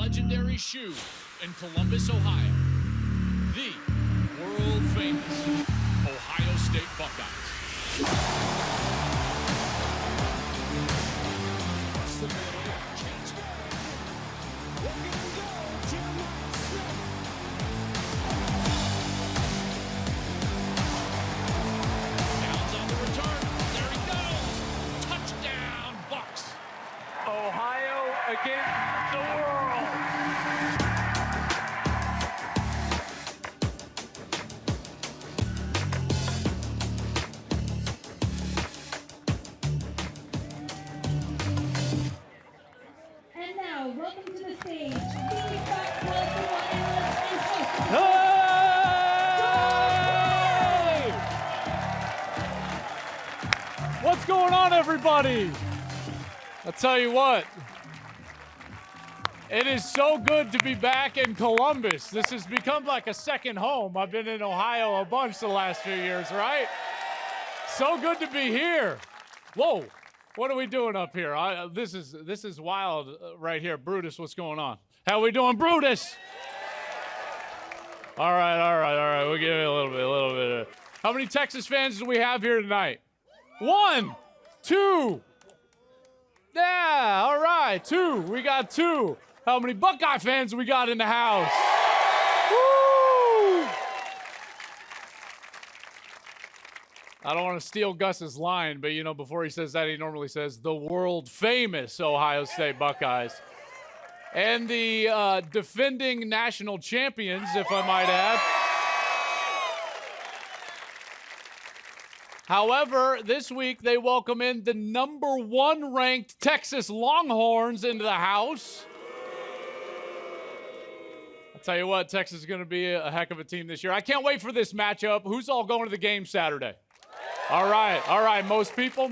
legendary shoe in Columbus, Ohio. The world-famous Ohio State Buckeyes. Downs on the return. There he goes. Touchdown, Bucks. Ohio against the world. And now, welcome to the stage, the Fox World analyst and host. Hey! What's going on, everybody? I'll tell you what. It is so good to be back in Columbus. This has become like a second home. I've been in Ohio a bunch the last few years, right? So good to be here. Whoa, what are we doing up here? This is wild right here. Brutus, what's going on? How we doing, Brutus? All right. We'll give it a little bit. How many Texas fans do we have here tonight? 1, 2. Yeah, all right, 2. We got 2. How many Buckeye fans we got in the house? Woo! I don't want to steal Gus's line, but, before he says that, he normally says the world-famous Ohio State Buckeyes. And the defending national champions, if I might add. However, this week they welcome in the #1 ranked Texas Longhorns into the house. I'll tell you what, Texas is going to be a heck of a team this year. I can't wait for this matchup. Who's all going to the game Saturday? All right. Most people.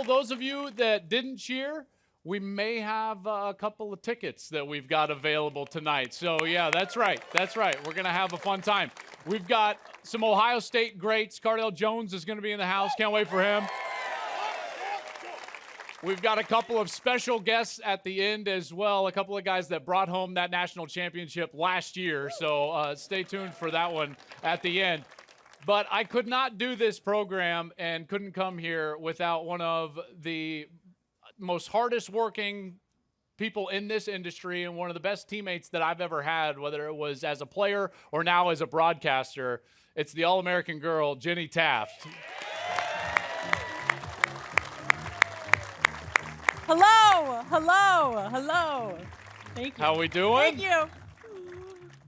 Those of you that didn't cheer, we may have a couple of tickets that we've got available tonight. So, yeah, that's right. We're going to have a fun time. We've got some Ohio State greats. Cardale Jones is going to be in the house. Can't wait for him. We've got a couple of special guests at the end as well, a couple of guys that brought home that national championship last year. So stay tuned for that one at the end. But I could not do this program and couldn't come here without one of the most hardest working people in this industry and one of the best teammates that I've ever had, whether it was as a player or now as a broadcaster. It's the All-American girl, Jenny Taft. Hello. Thank you. How we doing? Thank you.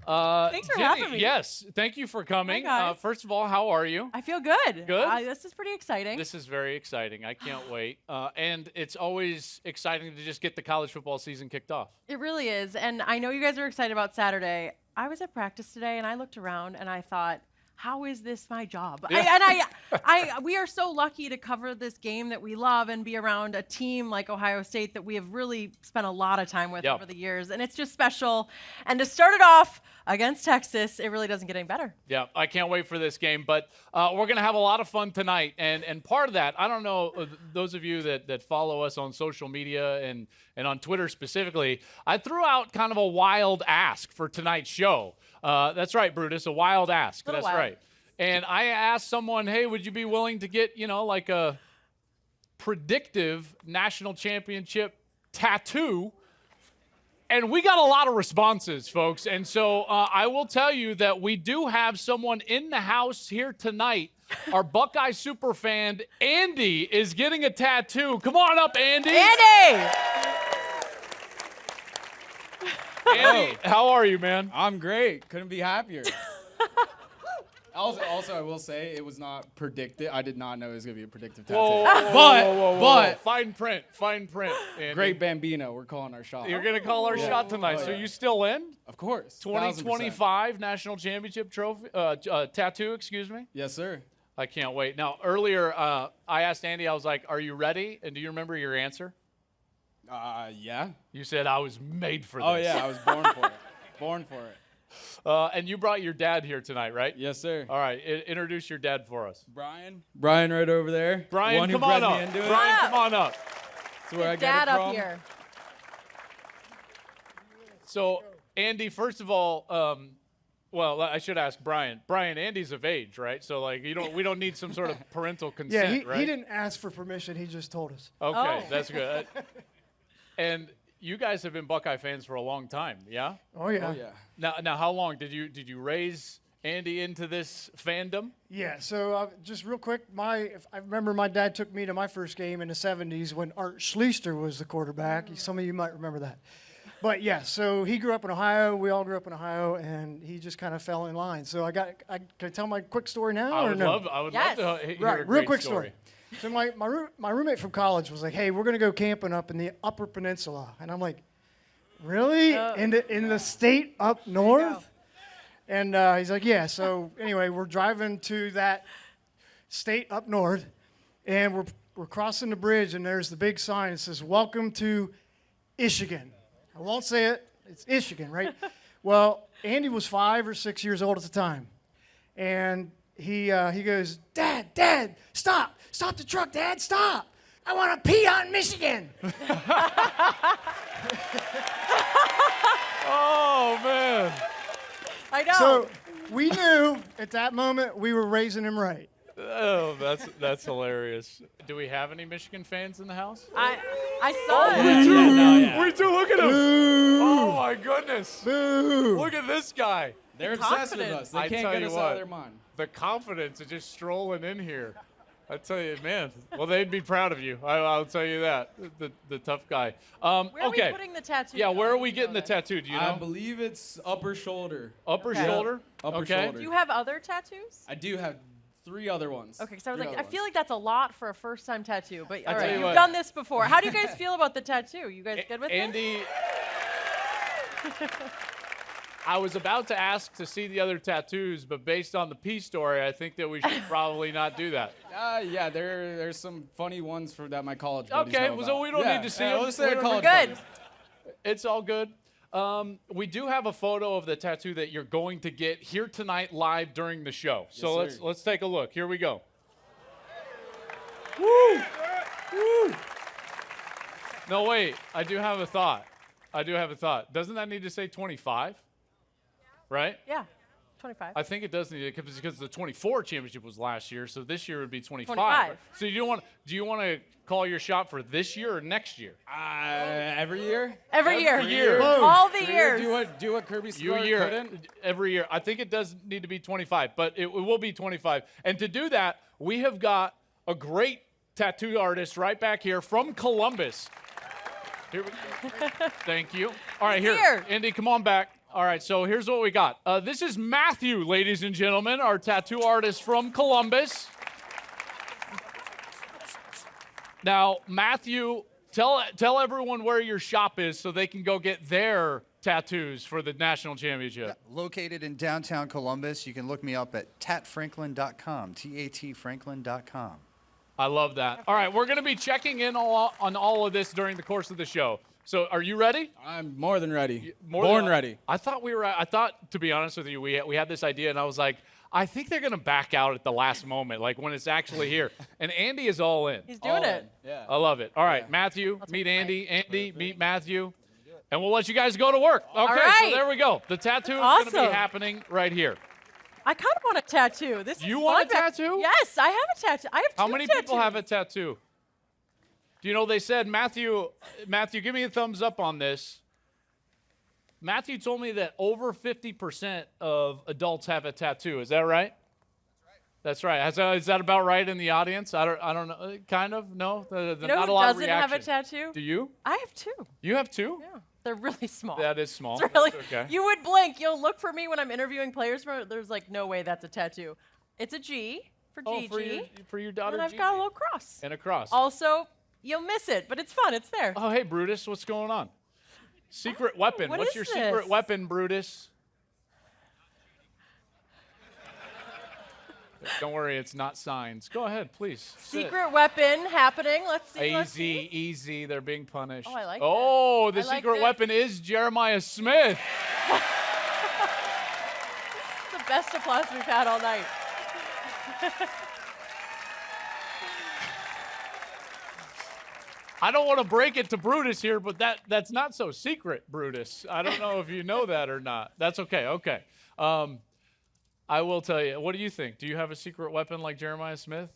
Thanks for Jenny, having me. Yes, thank you for coming. Hi, guys. First of all, how are you? I feel good. Good? This is pretty exciting. This is very exciting. I can't wait. And it's always exciting to just get the college football season kicked off. It really is. And I know you guys are excited about Saturday. I was at practice today, and I looked around, and I thought, how is this my job? Yeah. We are so lucky to cover this game that we love and be around a team like Ohio State that we have really spent a lot of time with over the years. And it's just special. And to start it off against Texas, it really doesn't get any better. Yeah, I can't wait for this game. But we're going to have a lot of fun tonight. And part of that, I don't know, those of you that follow us on social media and on Twitter specifically, I threw out kind of a wild ask for tonight's show. That's right, Brutus, a wild ask. That's wild. right. And I asked someone, hey, would you be willing to get, like a predictive national championship tattoo? And we got a lot of responses, folks. And so I will tell you that we do have someone in the house here tonight. Our Buckeye super fan, Andy, is getting a tattoo. Come on up, Andy. Andy! Andy, how are you, man? I'm great. Couldn't be happier. Also, I will say it was not predicted. I did not know it was going to be a predictive tattoo. Whoa. Fine print, Andy. Great Bambino. We're calling our shot. You're going to call our shot tonight. So you still in? Of course. 2025 national championship trophy tattoo, excuse me? Yes, sir. I can't wait. Now, earlier, I asked Andy, I was like, are you ready? And do you remember your answer? Yeah. You said I was made for this. Oh, yeah. I was born for it. And you brought your dad here tonight, right? Yes, sir. All right. Introduce your dad for us. Brian right over there. Brian, one who come on bred up. me into it. Brian, come on up. That's where I His get dad it up from. here. So, Andy, first of all, well, I should ask Brian. Brian, Andy's of age, right? So, like, we don't need some sort of parental consent, right? He didn't ask for permission. He just told us. Okay, Oh. that's good. And you guys have been Buckeye fans for a long time, yeah? Oh yeah. Oh, yeah. Now, how long did you raise Andy into this fandom? Yeah. So just real quick, I remember my dad took me to my first game in the '70s when Art Schleister was the quarterback. Some of you might remember that. But yeah, so he grew up in Ohio. We all grew up in Ohio, and he just kind of fell in line. So can I tell my quick story now? I would no? love Yes. to hear a Right, great real quick story. So my roommate from college was like, "Hey, we're gonna go camping up in the Upper Peninsula," and I'm like, "Really? In the state up north?" And he's like, "Yeah." So anyway, we're driving to that state up north, and we're crossing the bridge, and there's the big sign that says, "Welcome to Michigan." I won't say it. It's Michigan, right? Well, Andy was 5 or 6 years old at the time, and he goes, Dad, stop the truck, Dad, stop. I want to pee on Michigan. Oh, man. I know. So we knew at that moment we were raising him right. Oh, that's hilarious. Do we have any Michigan fans in the house? I saw it. We do. Look at him. Oh, my goodness. Boo. Look at this guy. They're obsessed with Confident. us. They I can't tell get you us what. out of their mind. The confidence of just strolling in here. I tell you, man. Well, they'd be proud of you. I'll tell you that. The tough guy. Where are okay. we putting the tattoo? Yeah, where are we getting the tattoo? Do you I know? believe it's upper shoulder. Upper Okay. shoulder? Upper okay. shoulder. Do you have other tattoos? I do have 3 other ones. Okay, because I was 3 like, other I feel ones. like that's a lot for a first-time tattoo. But all tell right, you you've what. done this before. How do you guys feel about the tattoo? You guys good with it? Andy, I was about to ask to see the other tattoos, but based on the P story, I think that we should probably not do that. Yeah, there's some funny ones that my college buddies Okay, know so about. we don't need to see them. We'll just say We don't- college Good. buddies. It's all good. We do have a photo of the tattoo that you're going to get here tonight live during the show. So Yes, sir. let's take a look. Here we go. Woo! Woo! No, wait. I do have a thought. Doesn't that need to say 25? Right? Yeah, 25. I think it does need it because the 24 championship was last year, so this year would be 25. 25. So do you want to call your shot for this year or next year? Every year? Every year. year. All the Every year, years. do what Kirby You Smart year couldn't. every year. I think it does need to be 25, but it will be 25. And to do that, we have got a great tattoo artist right back here from Columbus. Here we go. Thank you. All right, Here. Andy, come on back. All right, so here's what we got. This is Matthew, ladies and gentlemen, our tattoo artist from Columbus. Now, Matthew, tell everyone where your shop is so they can go get their tattoos for the national championship. Located in downtown Columbus. You can look me up at tatfranklin.com, tatfranklin.com. I love that. All right, we're going to be checking in on all of this during the course of the show. So, are you ready? I'm more than ready. Born ready. I thought, to be honest with you, we had this idea, and I was like, I think they're going to back out at the last moment, like when it's actually here. And Andy is all in. He's doing it. Yeah. I love it. All right, Matthew, meet Andy. Andy, meet Matthew. And we'll let you guys go to work. Okay, right. so there we go. The tattoo is going to be Awesome. happening right here. I kind of want a tattoo. This You is want fun. a tattoo? Yes, I have a tattoo. I have How 2 many tattoos. people have a tattoo? Do you know they said, Matthew, give me a thumbs up on this. Matthew told me that over 50% of adults have a tattoo. Is that right? That's right. Is that about right in the audience? I don't know. Kind of? No? You know not who a lot of doesn't have a reaction. tattoo? Do you? I have 2. You have 2? Yeah, they're really small. That is small. It's really, That's okay. You would blink. You'll look for me when I'm interviewing players. There's like no way that's a tattoo. It's a G for Oh, Gigi. for your daughter, and I've Gigi. got a little cross. And a cross. Also, you'll miss it, but it's fun. It's there. Oh, hey, Brutus, what's going on? Secret weapon. what What's is your this? secret weapon, Brutus? Don't worry, it's not signs. Go ahead, please. sit. Secret weapon happening. Let's see. Let's Easy, see. easy. They're being punished. Oh, I like Oh, the I like secret this. weapon is Jeremiah Smith. It's the best applause we've had all night. I don't want to break it to Brutus here, but that's not so secret, Brutus. I don't know if you know that or not. That's okay. Okay. I will tell you. What do you think? Do you have a secret weapon like Jeremiah Smith?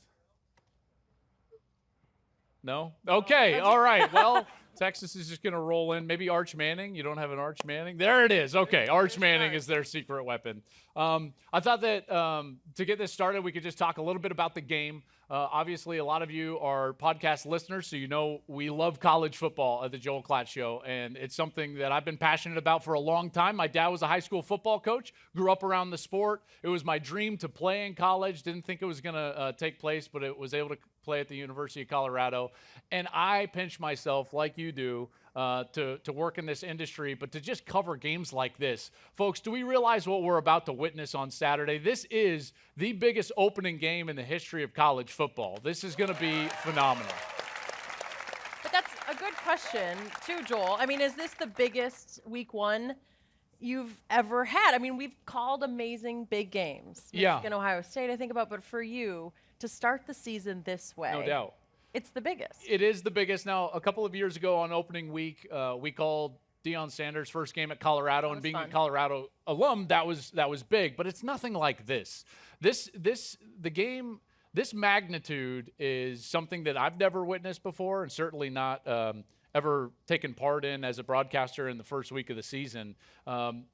No? Okay. All right. Well, Texas is just going to roll in. Maybe Arch Manning. You don't have an Arch Manning? There it is. Okay. Arch Manning is their secret weapon. I thought that to get this started, we could just talk a little bit about the game. Obviously, a lot of you are podcast listeners, so you know we love college football at the Joel Klatt Show, and it's something that I've been passionate about for a long time. My dad was a high school football coach, grew up around the sport. It was my dream to play in college. Didn't think it was going to take place, but it was able to play at the University of Colorado. And I pinch myself, like you do, to work in this industry, but to just cover games like this. Folks, do we realize what we're about to witness on Saturday? This is the biggest opening game in the history of college football. This is going to be phenomenal. But that's a good question, too, Joel. I mean, is this the biggest week one you've ever had? I mean, we've called amazing big games. Michigan, Ohio State, I think about, but for you to start the season this way. No doubt. It's the biggest. It is the biggest. Now, a couple of years ago on opening week, we called Deion Sanders' first game at Colorado, and being a Colorado alum, that was big. But it's nothing like this. This magnitude is something that I've never witnessed before, and certainly not ever taken part in as a broadcaster in the first week of the season.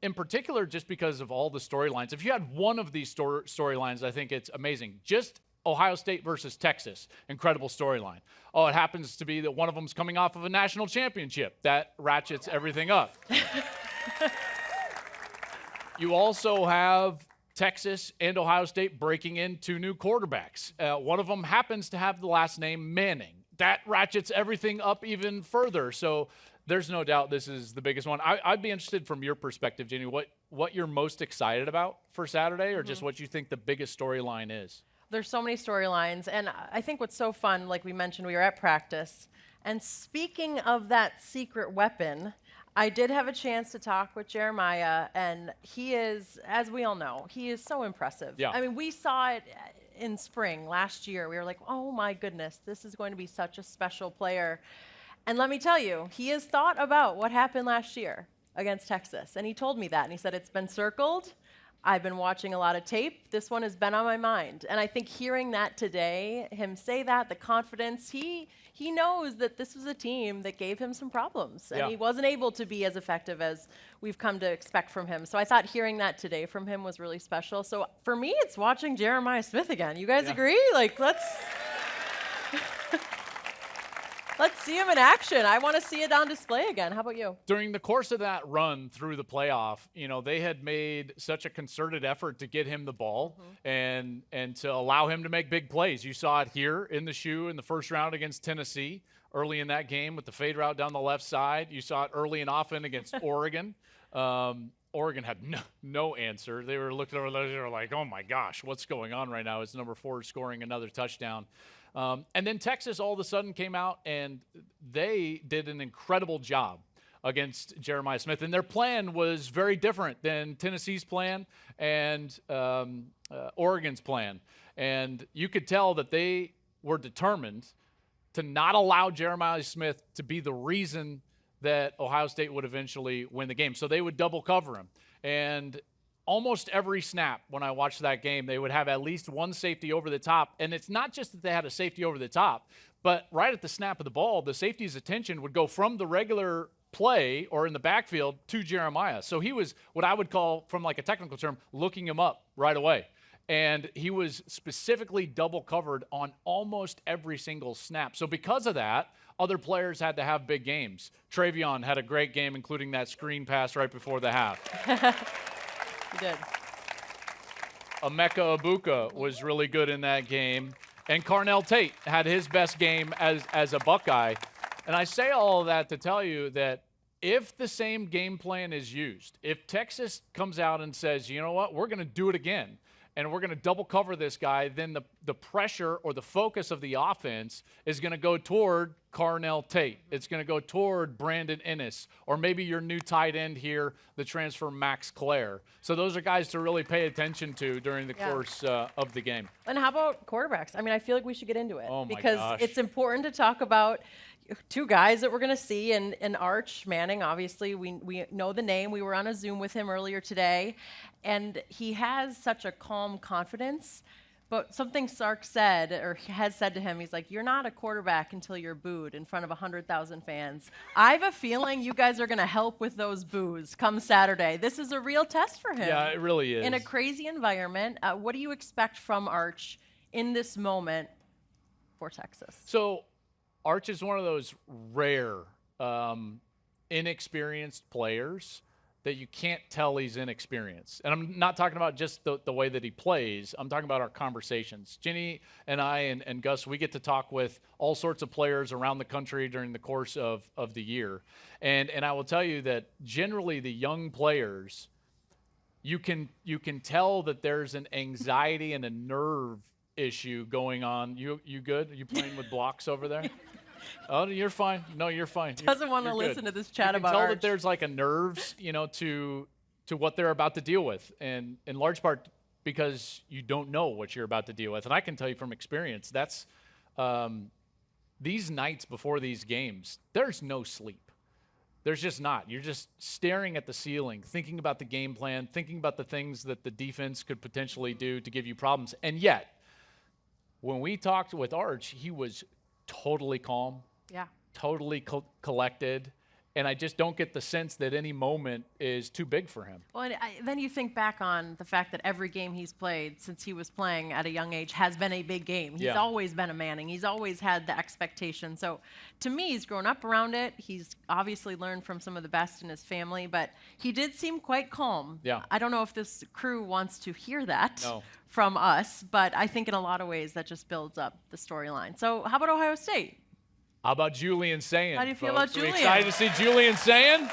In particular, just because of all the storylines. If you had one of these storylines, I think it's amazing. Just Ohio State versus Texas, incredible storyline. Oh, it happens to be that one of them's coming off of a national championship. That ratchets everything up. You also have Texas and Ohio State breaking in two new quarterbacks. One of them happens to have the last name Manning. That ratchets everything up even further. So there's no doubt this is the biggest one. I'd be interested from your perspective, Jenny, what you're most excited about for Saturday, or just what you think the biggest storyline is. There's so many storylines, and I think what's so fun, like we mentioned, we were at practice, and speaking of that secret weapon, I did have a chance to talk with Jeremiah, and he is, as we all know, he is so impressive. Yeah. I mean, we saw it in spring last year. We were like, oh my goodness, this is going to be such a special player. And let me tell you, he has thought about what happened last year against Texas, and he told me that, and he said it's been circled. I've been watching a lot of tape. This one has been on my mind. And I think hearing that today, him say that, the confidence, he knows that this was a team that gave him some problems. And he wasn't able to be as effective as we've come to expect from him. So I thought hearing that today from him was really special. So for me, it's watching Jeremiah Smith again. You guys agree? Like, Let's see him in action. I want to see it on display again. How about you? During the course of that run through the playoff, they had made such a concerted effort to get him the ball and to allow him to make big plays. You saw it here in the shoe in the first round against Tennessee, early in that game with the fade route down the left side. You saw it early and often against Oregon. Oregon had no answer. They were looking over there, they were like, oh my gosh, what's going on right now? It's number 4 scoring another touchdown. And then Texas all of a sudden came out, and they did an incredible job against Jeremiah Smith. And their plan was very different than Tennessee's plan and Oregon's plan. And you could tell that they were determined to not allow Jeremiah Smith to be the reason that Ohio State would eventually win the game. So they would double cover him. And almost every snap when I watched that game, they would have at least one safety over the top. And it's not just that they had a safety over the top, but right at the snap of the ball, the safety's attention would go from the regular play or in the backfield to Jeremiah. So he was what I would call, from like a technical term, looking him up right away. And he was specifically double covered on almost every single snap. So because of that, other players had to have big games. TreVeyon had a great game, including that screen pass right before the half. He did. Emeka Egbuka was really good in that game. And Cardale Tate had his best game as a Buckeye. And I say all of that to tell you that if the same game plan is used, if Texas comes out and says, you know what, we're going to do it again, and we're going to double cover this guy, then the pressure or the focus of the offense is going to go toward Cardale Tate. It's going to go toward Brandon Ennis, or maybe your new tight end here, the transfer Max Clare. So those are guys to really pay attention to during the course of the game. And how about quarterbacks? I mean, I feel like we should get into it Oh my because gosh. it's important to talk about, two guys that we're going to see, and Arch Manning, obviously, we know the name. We were on a Zoom with him earlier today, and he has such a calm confidence. But something Sark said, or has said to him, he's like, you're not a quarterback until you're booed in front of 100,000 fans. I have a feeling you guys are going to help with those boos come Saturday. This is a real test for him. Yeah, it really is. In a crazy environment. What do you expect from Arch in this moment for Texas? So Arch is one of those rare, inexperienced players that you can't tell he's inexperienced. And I'm not talking about just the way that he plays. I'm talking about our conversations. Jenny and I and Gus, we get to talk with all sorts of players around the country during the course of the year. And I will tell you that generally the young players, you can tell that there's an anxiety and a nerve issue going on. You good? Are you playing with blocks over there? Oh, you're fine. No, you're fine. Doesn't want to listen to this chat about Arch. You can tell Arch. that there's like a nerves, to what they're about to deal with, and in large part because you don't know what you're about to deal with. And I can tell you from experience, that's these nights before these games, there's no sleep. There's just not. You're just staring at the ceiling, thinking about the game plan, thinking about the things that the defense could potentially do to give you problems. And yet, when we talked with Arch, he was totally calm, totally collected, and I just don't get the sense that any moment is too big for him. Well, and then you think back on the fact that every game he's played since he was playing at a young age has been a big game. He's always been a Manning. He's always had the expectation. So to me, he's grown up around it. He's obviously learned from some of the best in his family, but he did seem quite calm. Yeah. I don't know if this crew wants to hear that from us, but I think in a lot of ways that just builds up the storyline. So how about Ohio State? How about Julian Sayin? How do you feel folks? about Julian? Are we excited to see Julian Sayin?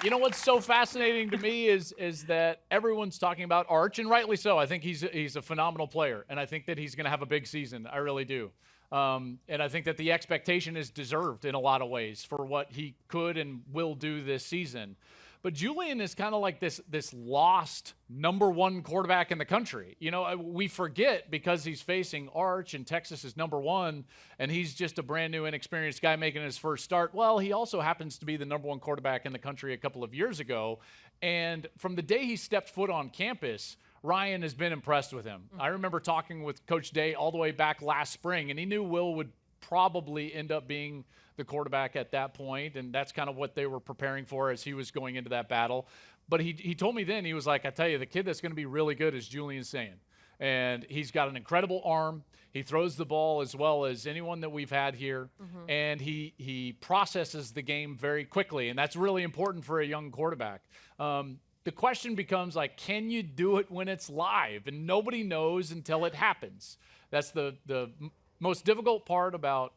You know what's so fascinating to me is that everyone's talking about Arch, and rightly so. I think he's a phenomenal player, and I think that he's going to have a big season. I really do. And I think that the expectation is deserved in a lot of ways for what he could and will do this season. But Julian is kind of like this lost number one quarterback in the country. We forget because he's facing Arch and Texas is number one, and he's just a brand new, inexperienced guy making his first start. Well, he also happens to be the number one quarterback in the country a couple of years ago. And from the day he stepped foot on campus, Ryan has been impressed with him. I remember talking with Coach Day all the way back last spring, and he knew Will would probably end up being the quarterback at that point, and that's kind of what they were preparing for as he was going into that battle. But he told me then, he was like, I tell you, the kid that's going to be really good is Julian Sayin. And he's got an incredible arm. He throws the ball as well as anyone that we've had here. And he processes the game very quickly, and that's really important for a young quarterback. The question becomes, like, can you do it when it's live? And nobody knows until it happens. That's the most difficult part about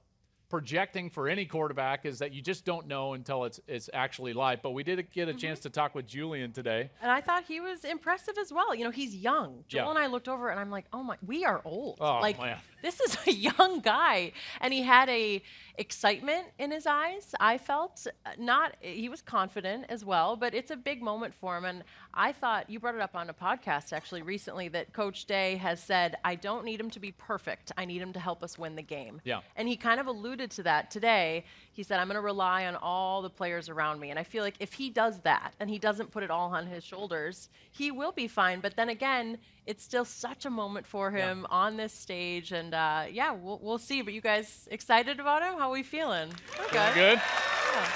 projecting for any quarterback, is that you just don't know until it's actually live. But we did get a chance to talk with Julian today. And I thought he was impressive as well. He's young. Joel and I looked over, and I'm like, oh my, we are old. Oh, man. This is a young guy. And he had a excitement in his eyes, I felt. He was confident as well, but it's a big moment for him. And I thought, you brought it up on a podcast actually recently, that Coach Day has said, I don't need him to be perfect. I need him to help us win the game. Yeah. And he kind of alluded to that today. He said, I'm going to rely on all the players around me. And I feel like if he does that and he doesn't put it all on his shoulders, he will be fine. But then again, it's still such a moment for him on this stage. And we'll see. But you guys excited about him? How are we feeling? Okay. Good. Yeah.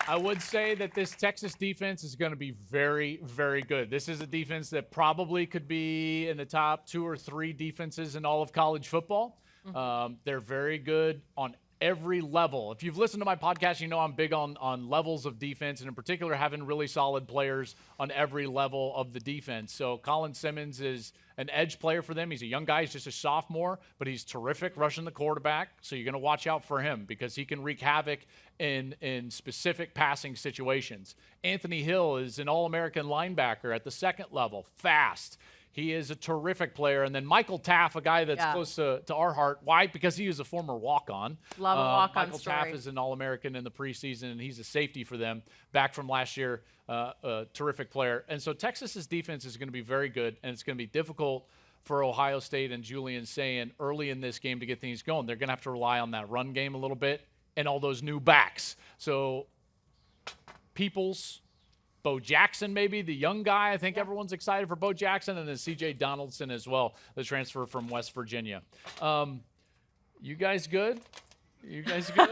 I would say that this Texas defense is going to be very, very good. This is a defense that probably could be in the top 2 or 3 defenses in all of college football. They're very good on every level. If you've listened to my podcast, you know I'm big on levels of defense, and in particular having really solid players on every level of the defense. So Colin Simmons is an edge player for them. He's a young guy. He's just a sophomore, but he's terrific rushing the quarterback. So you're going to watch out for him because he can wreak havoc in specific passing situations. Anthony Hill is an All-American linebacker at the second level, fast. He is a terrific player. And then Michael Taft, a guy that's close to our heart. Why? Because he is a former walk-on. Love a walk-on Michael story. Taft is an All-American in the preseason, and he's a safety for them back from last year. A terrific player. And so Texas's defense is going to be very good, and it's going to be difficult for Ohio State and Julian saying early in this game to get things going. They're going to have to rely on that run game a little bit and all those new backs. So Peoples, Bo Jackson maybe, the young guy. I think everyone's excited for Bo Jackson, and then C.J. Donaldson as well, the transfer from West Virginia. You guys good? You guys good?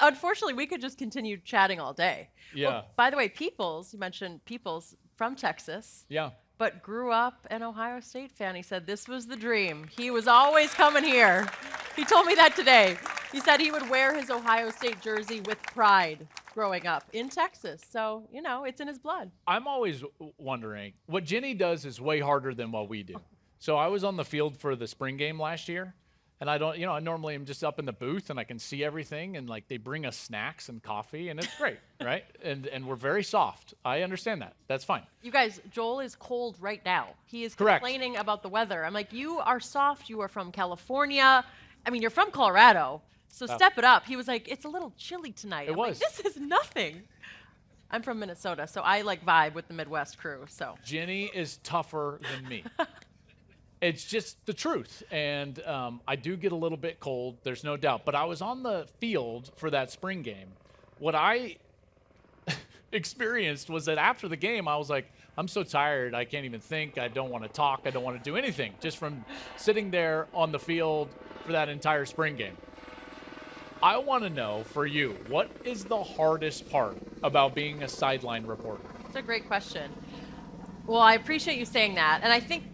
Unfortunately, we could just continue chatting all day. Yeah. Well, by the way, Peoples, you mentioned Peoples from Texas. Yeah. But grew up an Ohio State fan. He said this was the dream. He was always coming here. He told me that today. He said he would wear his Ohio State jersey with pride growing up in Texas. So, it's in his blood. I'm always wondering, what Jenny does is way harder than what we do. So I was on the field for the spring game last year. And I don't, I normally am just up in the booth and I can see everything, and like they bring us snacks and coffee, and it's great, right? And we're very soft. I understand that. That's fine. You guys, Joel is cold right now. He is Correct. complaining about the weather. I'm like, you are soft. You are from California. I mean, you're from Colorado, so step it up. He was like, it's a little chilly tonight. I'm was. like, this is nothing. I'm from Minnesota, so I vibe with the Midwest crew. So Jenny is tougher than me. It's just the truth, and I do get a little bit cold, there's no doubt. But I was on the field for that spring game. What I experienced was that after the game, I was like, I'm so tired, I can't even think, I don't want to talk, I don't want to do anything, just from sitting there on the field for that entire spring game. I want to know, for you, what is the hardest part about being a sideline reporter? that's a great question. Well, I appreciate you saying that, and I think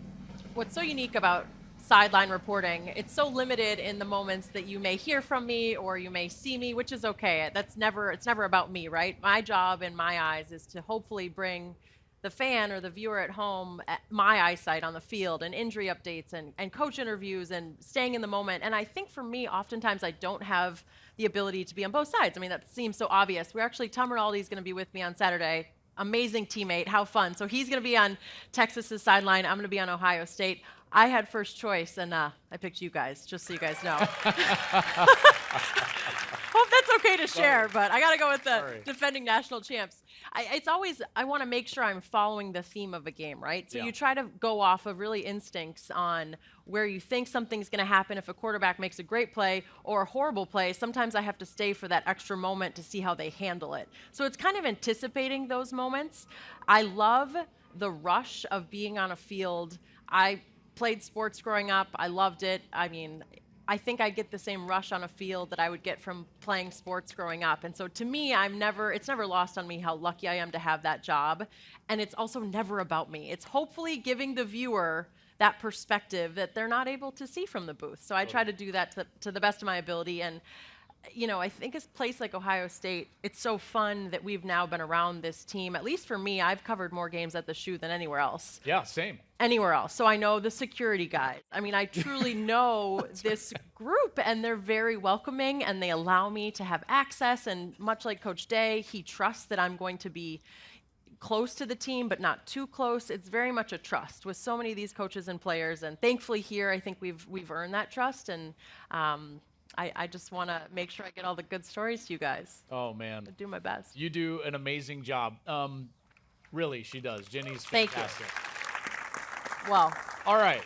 what's so unique about sideline reporting, it's so limited in the moments that you may hear from me or you may see me, which is okay. It's never about me, right? My job in my eyes is to hopefully bring the fan or the viewer at home my eyesight on the field and injury updates and coach interviews and staying in the moment. And I think for me, oftentimes I don't have the ability to be on both sides. I mean, that seems so obvious. Tom Rinaldi is going to be with me on Saturday. Amazing teammate, how fun. So he's going to be on Texas's sideline. I'm going to be on Ohio State. I had first choice, and I picked you guys, just so you guys know. Hope that's okay to share, but I got to go with the defending national champs. I want to make sure I'm following the theme of a game, right? So you try to go off of really instincts on where you think something's going to happen. If a quarterback makes a great play or a horrible play, sometimes I have to stay for that extra moment to see how they handle it. So it's kind of anticipating those moments. I love the rush of being on a field. I played sports growing up. I loved it. I mean, I think I get the same rush on a field that I would get from playing sports growing up. And so to me, it's never lost on me how lucky I am to have that job. And it's also never about me. It's hopefully giving the viewer that perspective that they're not able to see from the booth. So I try to do that to the best of my ability. And I think a place like Ohio State, it's so fun that we've now been around this team. At least for me, I've covered more games at the Shoe than anywhere else. Yeah, same. Anywhere else. So I know the security guys. I mean, I truly know this group, and they're very welcoming, and they allow me to have access. And much like Coach Day, he trusts that I'm going to be close to the team, but not too close. It's very much a trust with so many of these coaches and players. And thankfully here, I think we've earned that trust. And I just want to make sure I get all the good stories to you guys. Oh, man. I'll do my best. You do an amazing job. Really, she does. Jenny's fantastic. Thank you. Well. All right.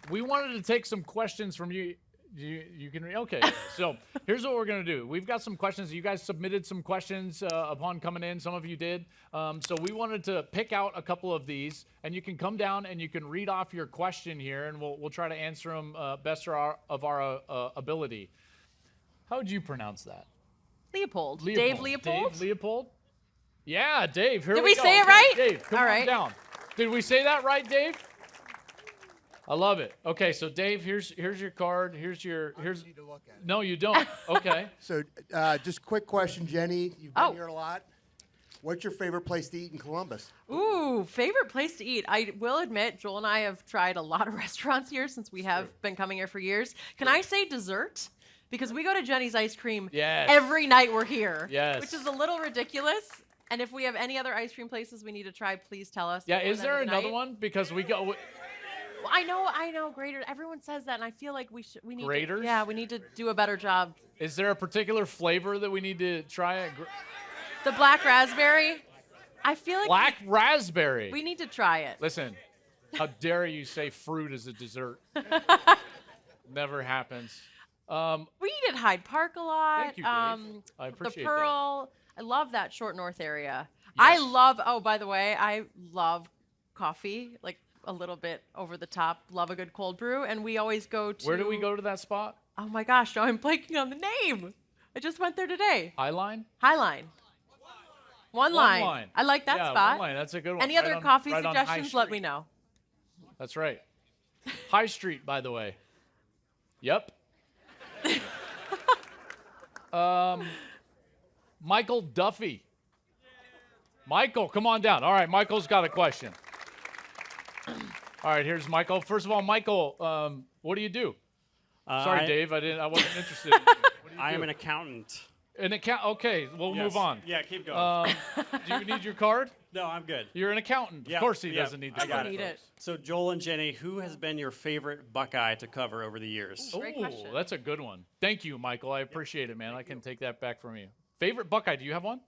We wanted to take some questions from you. You can okay. So here's what we're gonna do. We've got some questions. You guys submitted some questions upon coming in. Some of you did. So we wanted to pick out a couple of these, and you can come down and you can read off your question here, and we'll try to answer them best of our ability. How would you pronounce that? Leopold. Dave Leopold. Dave Leopold. Yeah, Dave. Here Did we we go. say it right? Dave, come All on right. down. Did we say that right, Dave? I love it. Okay, so Dave, here's your card. Here's need to look at it. No, you don't. Okay. So just quick question, Jenny. You've been here a lot. What's your favorite place to eat in Columbus? Ooh, favorite place to eat. I will admit, Joel and I have tried a lot of restaurants here since we have been coming here for years. Can I say dessert? Because we go to Jenny's Ice Cream every night we're here, which is a little ridiculous. And if we have any other ice cream places we need to try, please tell us. Yeah, is there another one? Because we go. Well, I know. Grater. Everyone says that, and I feel like we need. Graters? We need to do a better job. Is there a particular flavor that we need to try? The black raspberry. I feel like black raspberry. we need to try it. Listen, How dare you say fruit is a dessert? Never happens. We eat at Hyde Park a lot. Thank you, Dave. I appreciate the Pearl. I love that Short North area. Yes. Oh, by the way, I love coffee, like a little bit over the top. Love a good cold brew. And we always go to. Where do we go to that spot? Oh my gosh, no, I'm blanking on the name. I just went there today. Highline? Highline. One line. I like that yeah, spot. One line. That's a good one. Any other coffee right on High suggestions, let Street. me know. That's right. High Street, by the way. Yep. Michael Duffy. Michael, come on down. All right, Michael's got a question. All right, here's Michael. First of all, Michael, what do you do? Sorry, Dave, I wasn't interested. What do you I do? am an accountant. An account. Okay, we'll Yes. move on. Yeah, keep going. Do you need your card? No, I'm good. You're an accountant. Yep, Of course he yep, doesn't need I the got card. Need it. So, Joel and Jenny, who has been your favorite Buckeye to cover over the years? Great question. That's a good one. Thank you, Michael. I appreciate it, man. I can take that back from you. Favorite Buckeye? Do you have one?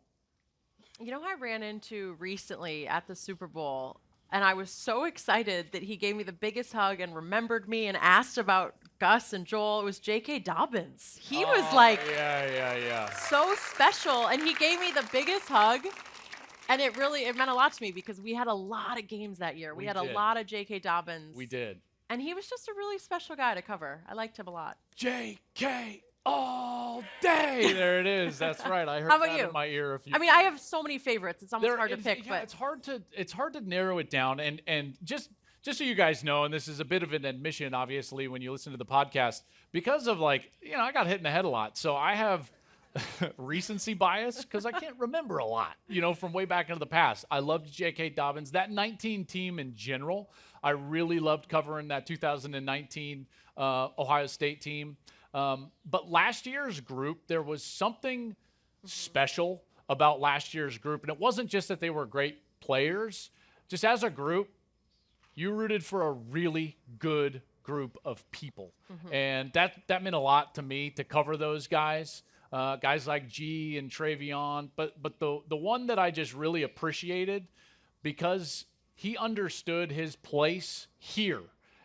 You know who I ran into recently at the Super Bowl, and I was so excited that he gave me the biggest hug and remembered me and asked about Gus and Joel. It was J.K. Dobbins. He was like Yeah. so special, and he gave me the biggest hug. And it meant a lot to me because we had a lot of games that year. We had did. a lot of J.K. Dobbins. We did. And he was just a really special guy to cover. I liked him a lot. J.K. all day. There it is. That's right. I heard How about that you? in my ear a few I mean, I have so many favorites. It's almost hard to pick. Yeah, But it's hard to narrow it down. And just so you guys know, and this is a bit of an admission, obviously, when you listen to the podcast, because of I got hit in the head a lot. So I have recency bias because I can't remember a lot, from way back into the past. I loved J.K. Dobbins. That 19 team in general, I really loved covering that 2019 Ohio State team. But last year's group, there was something special about last year's group. And it wasn't just that they were great players. Just as a group, you rooted for a really good group of people. And that meant a lot to me to cover those guys. Guys like G and TreVeyon, but the one that I just really appreciated because he understood his place here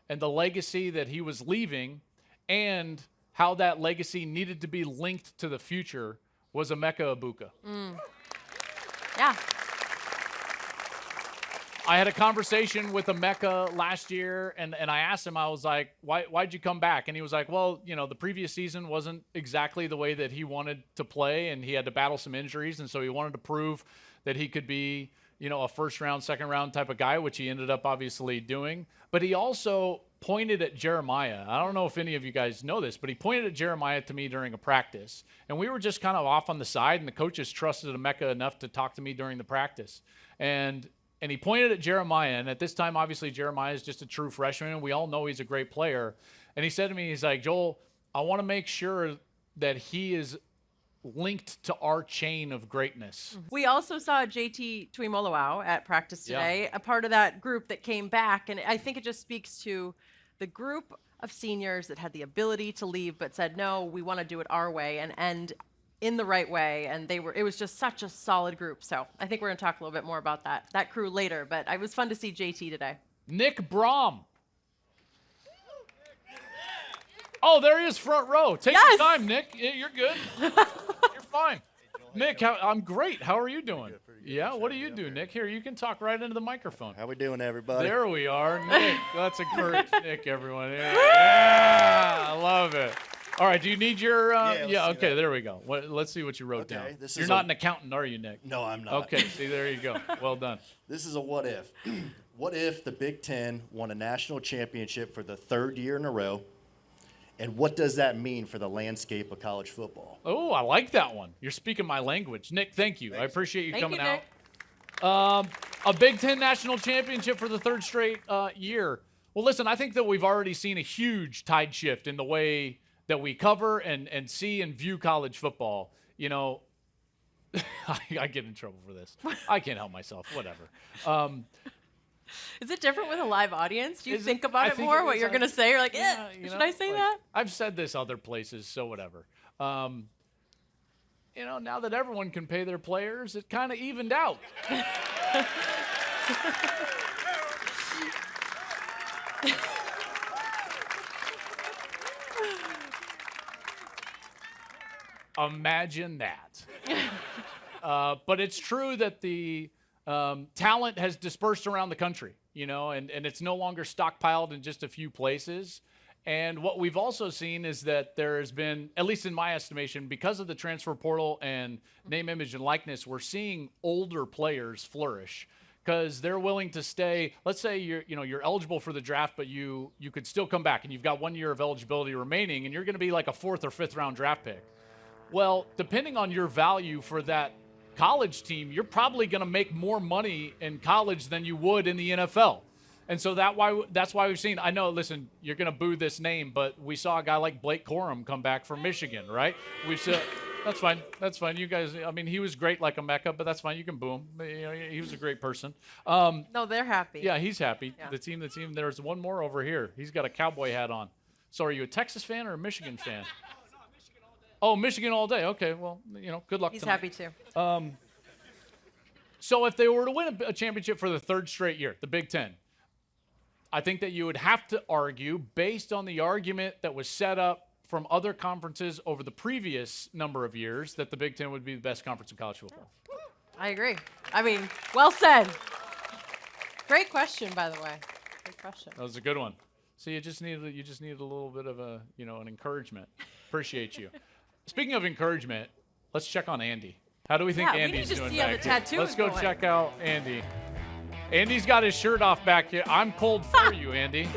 and the legacy that he was leaving and how that legacy needed to be linked to the future was Emeka Egbuka. yeah. I had a conversation with Emeka last year, and I asked him, I was like, why'd you come back? And he was like, well, the previous season wasn't exactly the way that he wanted to play, and he had to battle some injuries, and so he wanted to prove that he could be, a first-round, second-round type of guy, which he ended up obviously doing. But he also pointed at Jeremiah. I don't know if any of you guys know this, but he pointed at Jeremiah to me during a practice, and we were just kind of off on the side, and the coaches trusted Emeka enough to talk to me during the practice. And he pointed at Jeremiah, and at this time, obviously, Jeremiah is just a true freshman, and we all know he's a great player. And he said to me, he's like, Joel, I want to make sure that he is linked to our chain of greatness. We also saw JT Tuimoloau at practice today, a part of that group that came back. And I think it just speaks to the group of seniors that had the ability to leave but said, no, we want to do it our way and end in the right way. And it was just such a solid group. So I think we're going to talk a little bit more about that crew later. But it was fun to see JT today. Nick Brom. Oh, there he is, front row. Take your time, Nick. You're good. You're fine. Nick, I'm great. How are you doing? Yeah, what do you do, Nick? Here, you can talk right into the microphone. How we doing, everybody? There we are. Nick, let's encourage Nick, everyone. Yeah, I love it. All right, do you need your okay, there we go. Let's see what you wrote down. You're not an accountant, are you, Nick? No, I'm not. Okay, see, there you go. Well done. This is a what if. What if the Big Ten won a national championship for the third year in a row? And what does that mean for the landscape of college football? Oh, I like that one. You're speaking my language. Nick, thank you. I appreciate you coming out. Nick. A Big Ten national championship for the third straight year. Well, listen, I think that we've already seen a huge tide shift in the way that we cover and see and view college football. I get in trouble for this. I can't help myself. Whatever. Is it different with a live audience? Do you think about I it think more, it what is. you're going to say? You're like, should I say that? I've said this other places, so whatever. Now that everyone can pay their players, it kind of evened out. Imagine that. But it's true that the talent has dispersed around the country, and it's no longer stockpiled in just a few places. And what we've also seen is that there has been, at least in my estimation, because of the transfer portal and name, image, and likeness, we're seeing older players flourish because they're willing to stay. Let's say you're eligible for the draft, but you could still come back and you've got 1 year of eligibility remaining, and you're going to be like a 4th or 5th round draft pick. Well, depending on your value for that college team, you're probably going to make more money in college than you would in the NFL. And so that's why we've seen, I know, listen, you're going to boo this name, but we saw a guy like Blake Corum come back from Michigan, right? We've said, that's fine. That's fine. You guys, I mean, he was great like a Mecca, but that's fine. You can boo him. He was a great person. No, they're happy. Yeah, he's happy. Yeah. The team. There's one more over here. He's got a cowboy hat on. So are you a Texas fan or a Michigan fan? Oh, Michigan all day. Okay, well, good luck He's tonight. happy too. So if they were to win a championship for the 3rd straight year, the Big Ten, I think that you would have to argue, based on the argument that was set up from other conferences over the previous number of years, that the Big Ten would be the best conference in college football. I agree. I mean, well said. Great question, by the way. Great question. That was a good one. So you just needed a little bit of an encouragement. Appreciate you. Speaking of encouragement, let's check on Andy. How do we think Andy's doing back here? Let's go check out Andy. Andy's got his shirt off back here. I'm cold for you, Andy.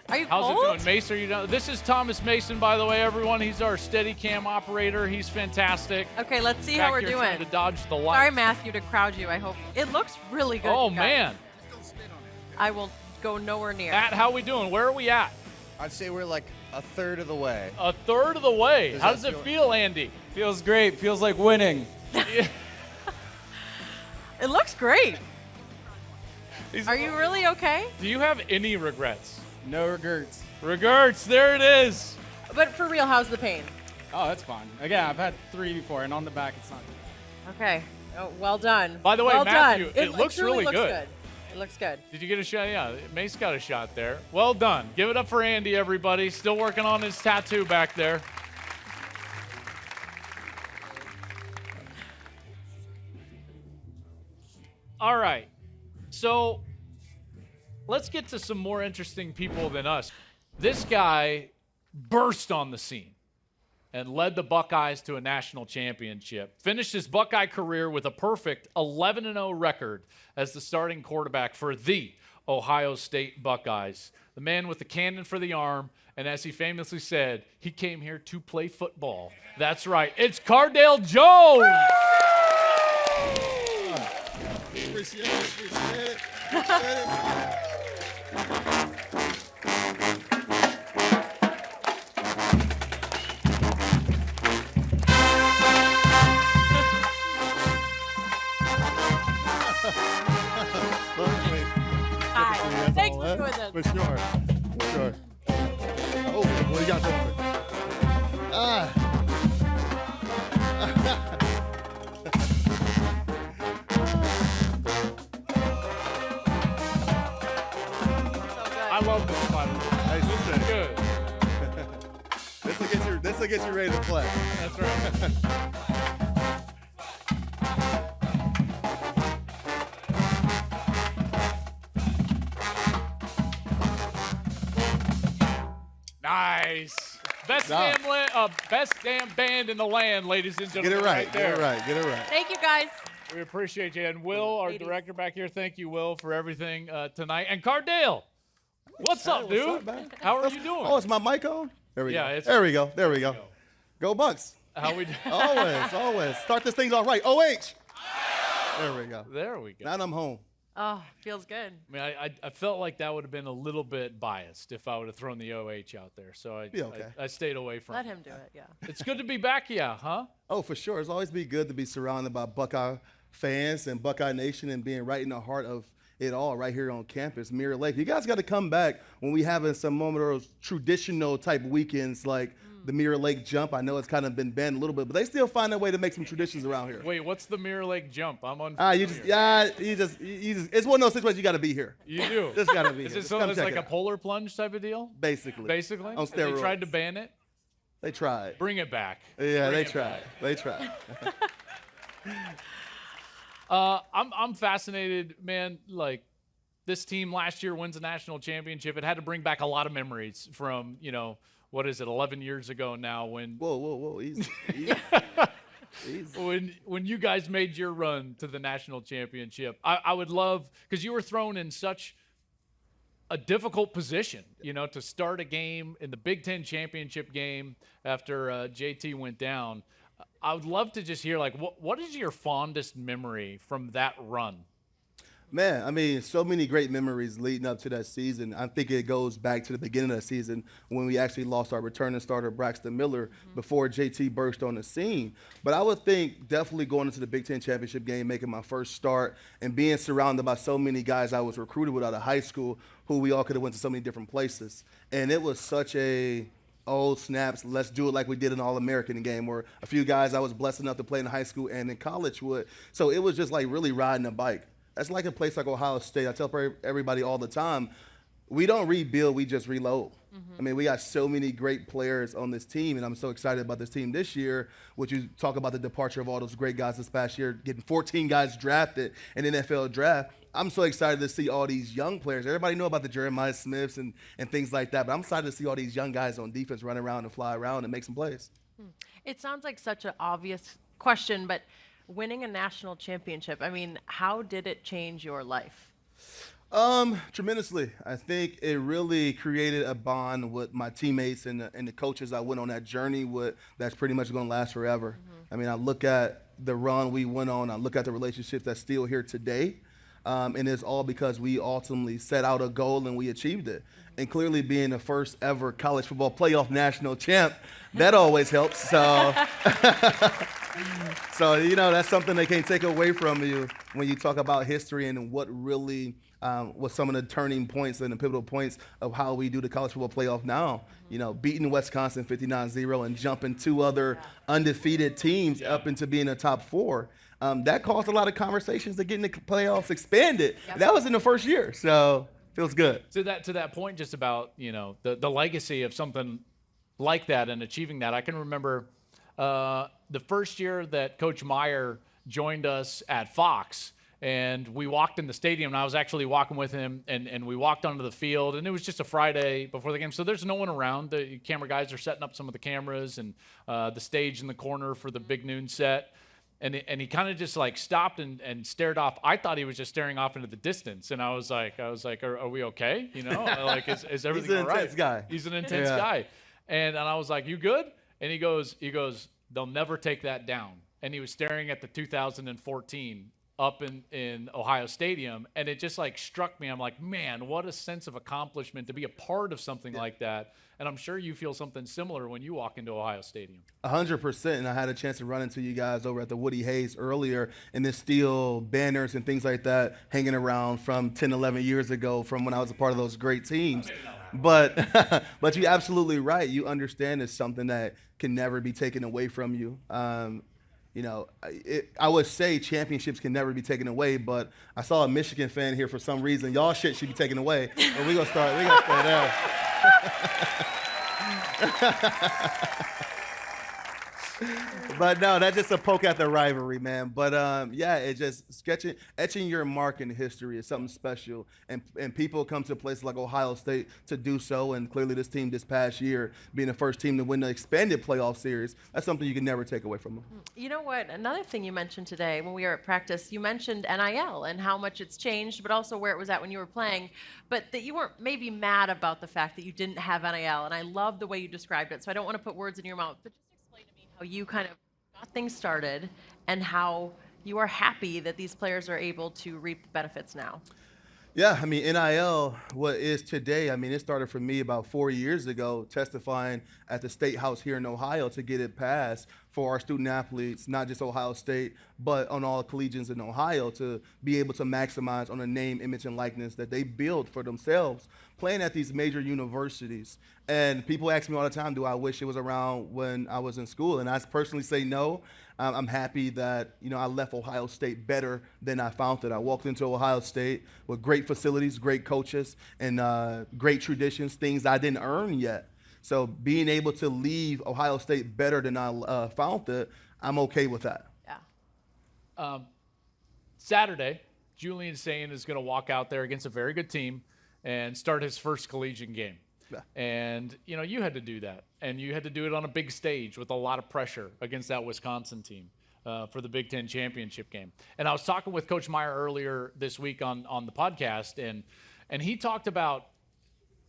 Are you How's cold? it doing, Mace? Are you done? This is Thomas Mason, by the way, everyone. He's our steady cam operator. He's fantastic. Okay, let's see Back how we're here doing. trying to dodge the light. Sorry, Matthew, to crowd you. I hope it looks really good. Oh you guys. man. I will go nowhere near. Matt, how we doing? Where are we at? I'd say we're like a third of the way. A third of the way. Does How that does it feel, Andy? Feels great. Feels like winning. It looks great. Are you really okay? Do you have any regrets? No regrets. Regrets, there it is. But for real, how's the pain? Oh, that's fine. Again, I've had 3 before, and on the back, it's not. Okay. Oh, well done. By the way, well Matthew, done. it looks truly really looks good. It looks good. Did you get a shot? Yeah, Mace got a shot there. Well done. Give it up for Andy, everybody. Still working on his tattoo back there. All right. So let's get to some more interesting people than us. This guy burst on the scene and led the Buckeyes to a national championship. Finished his Buckeye career with a perfect 11-0 record as the starting quarterback for the Ohio State Buckeyes. The man with the cannon for the arm, and as he famously said, he came here to play football. That's right. It's Cardale Jones. Appreciate it. Hi. Thanks for doing this. For sure. For sure. Oh, what do you got going? I love this fun. Nice. This is good. This will get you ready to play. That's right. Nice. Best damn band in the land, ladies and gentlemen. Get it right. there. Get it right. Get it right. Thank you, guys. We appreciate you. And Will, our director back here, thank you, Will, for everything tonight. And Cardale, what's up, dude? What's up, man? How are you doing? Oh, is my mic on? There we Yeah, go. it's- There we go. There we go. Go Bucks. How we Always, always. Start this thing off right. OH. There we go. There we go. Now I'm home. Oh, feels good. I mean, I felt like that would have been a little bit biased if I would have thrown the OH out there. So Be okay. I stayed away from Let it. him do it, yeah. It's good to be back, yeah, huh? Oh, for sure. It's always be good to be surrounded by Buckeye fans and Buckeye Nation and being right in the heart of it all right here on campus, Mirror Lake. You guys got to come back when we having some moment of those traditional type weekends like the Mirror Lake jump. I know it's kind of been banned a little bit, but they still find a way to make some traditions around here. Wait, what's the Mirror Lake jump? I'm on. It's one of those situations you got to be here. You do. Just got to be Is here. it so it's like a polar plunge type of deal? Basically. Basically? On steroids. They tried to ban it? They tried. Bring it back. Yeah, Bring they it tried. back. They tried. I'm fascinated, man. Like, this team last year wins a national championship. It had to bring back a lot of memories from, what is it, 11 years ago now when Whoa, easy. when you guys made your run to the national championship. I would love, because you were thrown in such a difficult position, to start a game in the Big Ten championship game after JT went down. I would love to just hear, like, what is your fondest memory from that run? Man, I mean, so many great memories leading up to that season. I think it goes back to the beginning of the season when we actually lost our returning starter, Braxton Miller, before JT burst on the scene. But I would think definitely going into the Big Ten championship game, making my first start, and being surrounded by so many guys I was recruited with out of high school who we all could have went to so many different places. And it was such a snaps, let's do it like we did an All-American game, or a few guys I was blessed enough to play in high school and in college would. So it was just like really riding a bike. That's like a place like Ohio State. I tell everybody all the time, we don't rebuild, we just reload. I mean, we got so many great players on this team, and I'm so excited about this team this year, which you talk about the departure of all those great guys this past year, getting 14 guys drafted in the NFL draft. I'm so excited to see all these young players. Everybody know about the Jeremiah Smiths and things like that, but I'm excited to see all these young guys on defense run around and fly around and make some plays. It sounds like such an obvious question, but winning a national championship, I mean, how did it change your life? Tremendously. I think it really created a bond with my teammates and the coaches I went on that journey with that's pretty much going to last forever. I mean, I look at the run we went on, I look at the relationships that's still here today, and it's all because we ultimately set out a goal and we achieved it. And clearly being the first ever college football playoff national champ, that always helps. So, that's something they can't take away from you when you talk about history and what really was some of the turning points and the pivotal points of how we do the college football playoff now. Beating Wisconsin 59-0 and jumping two other undefeated teams up into being a top four. That caused a lot of conversations to getting the playoffs expanded. That was in the first year, so feels good. To that point, just about the legacy of something like that and achieving that. I can remember the first year that Coach Meyer joined us at Fox, and we walked in the stadium, and I was actually walking with him, and we walked onto the field, and it was just a Friday before the game, so there's no one around. The camera guys are setting up some of the cameras and the stage in the corner for the big noon set. And he kind of just like stopped and stared off. I thought he was just staring off into the distance, and I was like, are we okay? Like is everything all right? He's an intense guy. He's an intense guy, and I was like, you good? And he goes, they'll never take that down. And he was staring at the 2014 up in Ohio Stadium, and it just like struck me. I'm like, man, what a sense of accomplishment to be a part of something like that. And I'm sure you feel something similar when you walk into Ohio Stadium. 100%, and I had a chance to run into you guys over at the Woody Hayes earlier, and there's still banners and things like that hanging around from 10, 11 years ago from when I was a part of those great teams. But you're absolutely right. You understand it's something that can never be taken away from you. I would say championships can never be taken away, but I saw a Michigan fan here for some reason. Y'all shit should be taken away, and we're gonna start there. But no, that's just a poke at the rivalry, man. But it just etching your mark in history is something special, and people come to places like Ohio State to do so. And clearly, this team this past year being the first team to win the expanded playoff series, that's something you can never take away from them. You know what? Another thing you mentioned today when we were at practice, you mentioned NIL and how much it's changed, but also where it was at when you were playing. But that you weren't maybe mad about the fact that you didn't have NIL, and I love the way you described it. So I don't want to put words in your mouth, but just explain to me how you kind of got things started and how you are happy that these players are able to reap the benefits now. Yeah, I mean, NIL, what is today, I mean, it started for me about 4 years ago, testifying at the State House here in Ohio to get it passed for our student athletes, not just Ohio State, but on all collegians in Ohio, to be able to maximize on the name, image, and likeness that they build for themselves playing at these major universities. And people ask me all the time, do I wish it was around when I was in school? And I personally say no. I'm happy that, I left Ohio State better than I found it. I walked into Ohio State with great facilities, great coaches, and great traditions, things I didn't earn yet. So being able to leave Ohio State better than I found it, I'm okay with that. Yeah. Saturday, Julian Sayin is going to walk out there against a very good team and start his first collegiate game. Yeah. And, you had to do that. And you had to do it on a big stage with a lot of pressure against that Wisconsin team for the Big Ten championship game. And I was talking with Coach Meyer earlier this week on the podcast, and he talked about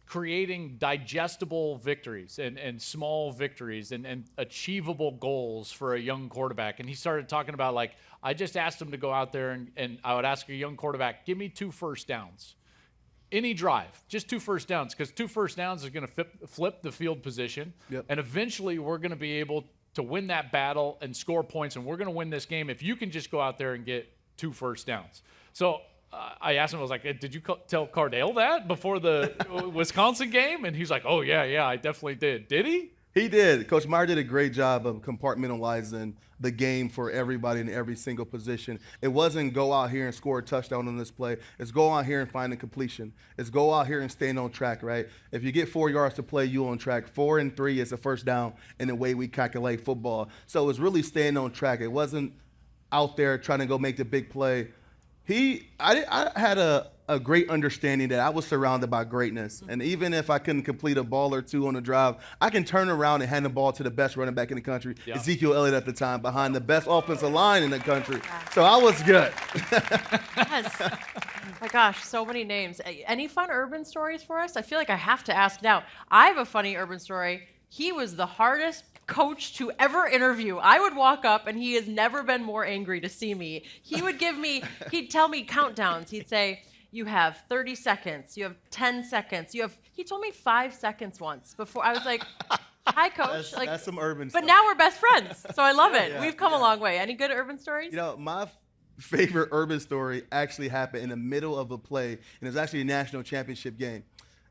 creating digestible victories and small victories and achievable goals for a young quarterback. And he started talking about, I just asked him to go out there and I would ask a young quarterback, give me 2 first downs. Any drive, just 2 first downs, because 2 first downs is going to flip the field position. Yep. And eventually we're going to be able to win that battle and score points, and we're going to win this game if you can just go out there and get 2 first downs. So I asked him, I was like, did you tell Cardale that before the Wisconsin game? And he's like, oh, yeah, I definitely did. Did he? He did. Coach Meyer did a great job of compartmentalizing the game for everybody in every single position. It wasn't go out here and score a touchdown on this play. It's go out here and find a completion. It's go out here and stand on track, right? If you get 4 yards to play, you on track. 4 and 3 is a first down in the way we calculate football. So it was really staying on track. It wasn't out there trying to go make the big play. I had a great understanding that I was surrounded by greatness. And even if I couldn't complete a ball or 2 on the drive, I can turn around and hand the ball to the best running back in the country, Ezekiel Elliott at the time, behind the best offensive line in the country. So I was good. Yes. My gosh, so many names. Any fun urban stories for us? I feel like I have to ask now. I have a funny urban story. He was the hardest coach to ever interview. I would walk up and he has never been more angry to see me. He'd tell me countdowns. He'd say, you have 30 seconds, you have 10 seconds, he told me 5 seconds once before. I was like, hi, coach. That's some urban but stuff. Now we're best friends, so I love it. Yeah, We've come a long way. Any good urban stories? My favorite urban story actually happened in the middle of a play, and it was actually a national championship game.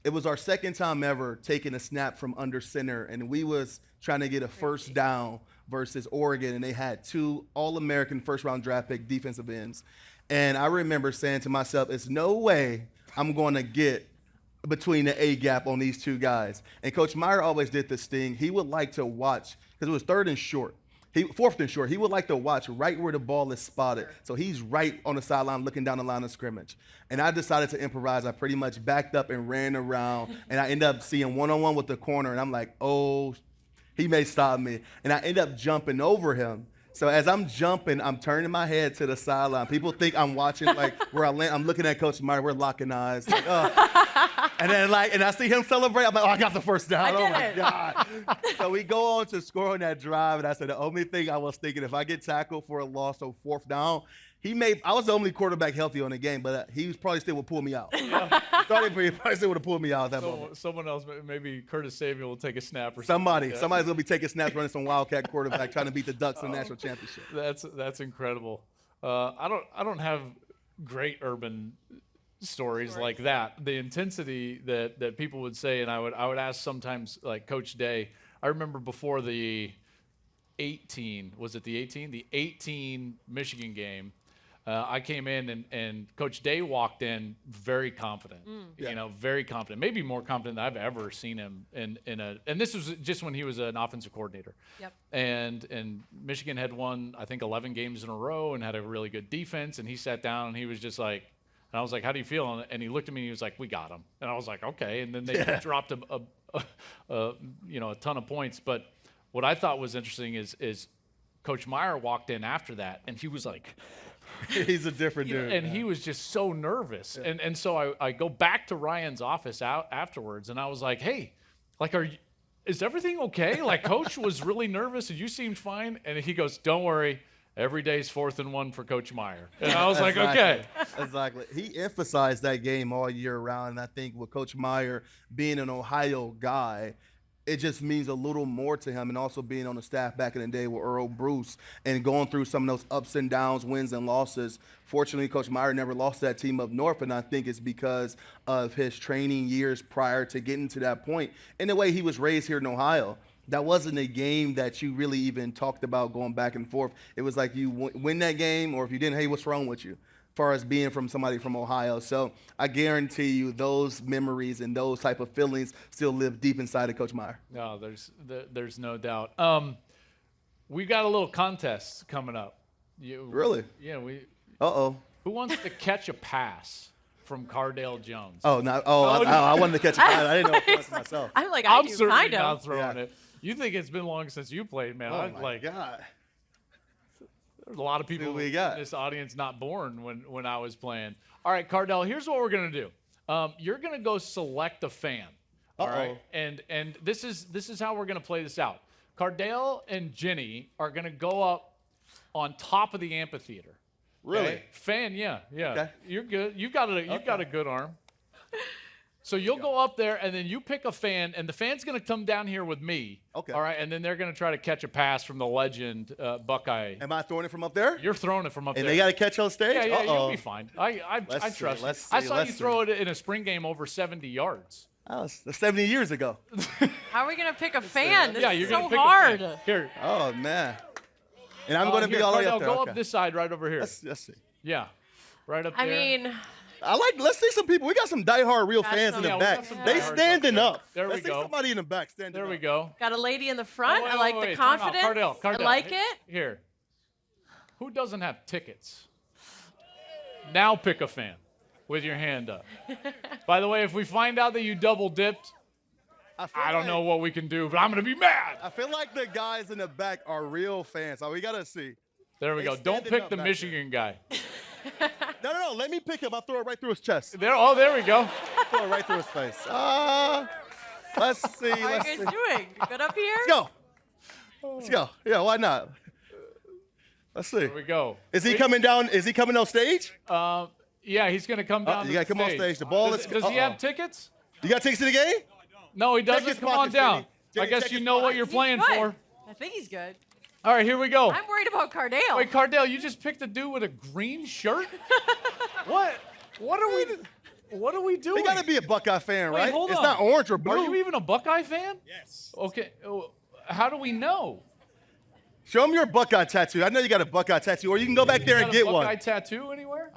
It was our second time ever taking a snap from under center, and we was trying to get a first down versus Oregon, and they had 2 All-American first-round draft pick defensive ends. And I remember saying to myself, there's no way I'm going to get between the A gap on these 2 guys. And Coach Meyer always did this thing. He would like to watch, because it was 4th and short. He would like to watch right where the ball is spotted. So he's right on the sideline looking down the line of scrimmage. And I decided to improvise. I pretty much backed up and ran around. And I ended up seeing one-on-one with the corner. And I'm like, oh, he may stop me. And I ended up jumping over him. So as I'm jumping, I'm turning my head to the sideline. People think I'm watching where I land. I'm looking at Coach Meyer. We're locking eyes. And then and I see him celebrate. I'm like, I got the first down. Oh my God. So we go on to score on that drive. And I said, the only thing I was thinking, if I get tackled for a loss of 4th down, I was the only quarterback healthy on the game, but he probably still would pull me out. He probably still would have pulled me out at that moment. Someone else, maybe Curtis Samuel will take a snap or something. Somebody's going to be taking snaps running some Wildcat quarterback trying to beat the Ducks in the national championship. That's incredible. I don't have great urban stories like that. The intensity that people would say, and I would ask sometimes, like Coach Day. I remember before the 18 Michigan game. I came in and Coach Day walked in very confident, very confident, maybe more confident than I've ever seen him and this was just when he was an offensive coordinator. Yep. And Michigan had won, I think, 11 games in a row and had a really good defense. And he sat down and he was just like, and I was like, how do you feel? And he looked at me and he was like, we got him. And I was like, okay. And then they dropped a ton of points. But what I thought was interesting is Coach Meyer walked in after that and he was like, he's a different dude. And he was just so nervous. Yeah. And so I go back to Ryan's office afterwards, and I was like, hey, is everything okay? Coach was really nervous, and you seemed fine. And he goes, don't worry, every day's 4th and 1 for Coach Meyer. And I was like, okay. Exactly. He emphasized that game all year round, and I think with Coach Meyer being an Ohio guy, it just means a little more to him. And also being on the staff back in the day with Earl Bruce and going through some of those ups and downs, wins and losses. Fortunately, Coach Meyer never lost that team up north, and I think it's because of his training years prior to getting to that point. In the way he was raised here in Ohio, that wasn't a game that you really even talked about going back and forth. It was like you win that game, or if you didn't, hey, what's wrong with you? As far as being from somebody from Ohio. So I guarantee you those memories and those type of feelings still live deep inside of Coach Meyer. No, there's no doubt. We got a little contest coming up. Really? Yeah, Uh-oh. Who wants to catch a pass from Cardale Jones? Oh, no. I wanted to catch a pass. I didn't know if it was myself. I'm like, I'm do certainly kind of. not throwing it. You think it's been long since you played, man. Oh, my God. There's a lot of people in this audience not born when I was playing. All right, Cardale, here's what we're going to do. You're going to go select a fan. All right? And this is how we're going to play this out. Cardale and Jenny are going to go up on top of the amphitheater. Really? Okay? Fan, yeah. Okay. You're good. You've got a good arm. So you'll go up there, and then you pick a fan, and the fan's going to come down here with me. Okay. All right, and then they're going to try to catch a pass from the legend, Buckeye. Am I throwing it from up there? You're throwing it from up there. And they got to catch on stage? Yeah, you'll be fine. I trust you. I saw you throw it in a spring game over 70 yards. Oh, that's 70 years ago. How are we going to pick a fan? This you're is going so to pick hard. a fan. Here. Oh, man. And I'm going to be all the way up there. Go up this side right over here. Let's see. Yeah, right up there. I mean, let's see some people. We got some diehard real fans in the back. They standing up. There we Let's go. see somebody in the back standing up. There we go. got a lady in the front. Wait, I like wait, the wait. Time out. confidence. Cardale. I like it. Here. Who doesn't have tickets? Now pick a fan with your hand up. By the way, if we find out that you double dipped, I don't know what we can do, but I'm going to be mad. I feel like the guys in the back are real fans. So we got to see. There we go. Don't pick the Michigan guy. No. Let me pick him. I'll throw it right through his chest. There we go. Throw it right through his face. Let's see. How are you guys doing? Good up here? Let's go. Yeah, why not? Let's see. There we go. Is he coming down? Is he coming on stage? Yeah, he's going to come down. You got to come on stage. The ball is. Does he have tickets? You got tickets to the game? No, he doesn't. his Come on pockets, down. Jenny. I guess check you his know what pockets. you're playing Good. for. I think he's good. All right, here we go. I'm worried about Cardale. Wait, Cardale, you just picked a dude with a green shirt? What? What are we doing? We got to be a Buckeye fan, right? Hold it's on. not orange or blue. Are you even a Buckeye fan? Yes. Okay. How do we know? Show him your Buckeye tattoo. I know you got a Buckeye tattoo, or you can go back there and get one. one. Buckeye tattoo anywhere?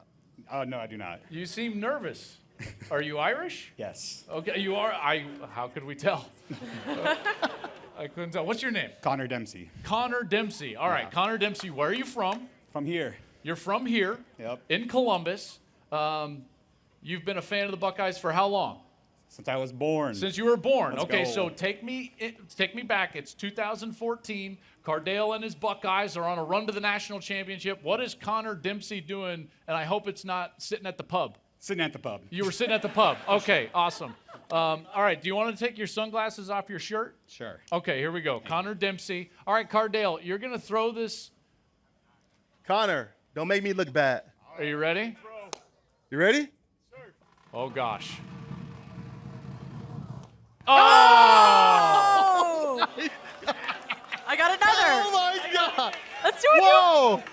No, I do not. You seem nervous. Are you Irish? Yes. Okay, you are. How could we tell? I couldn't tell. What's your name? Connor Dempsey. Connor Dempsey. All right, Connor Dempsey. Where are you from? From here. You're from here. Yep. In Columbus. You've been a fan of the Buckeyes for how long? Since I was born. Since you were born. Let's Okay, go. so take me back. It's 2014. Cardale and his Buckeyes are on a run to the national championship. What is Connor Dempsey doing? And I hope it's not sitting at the pub. Sitting at the pub. You were sitting at the pub. Okay, awesome. All right, do you want to take your sunglasses off your shirt? Sure. Okay, here we go. Connor Dempsey. All right, Cardale, you're going to throw this. Connor, don't make me look bad. Are you ready? You ready? Oh, gosh. Oh! I got another. Oh, my God. Let's do it. Whoa.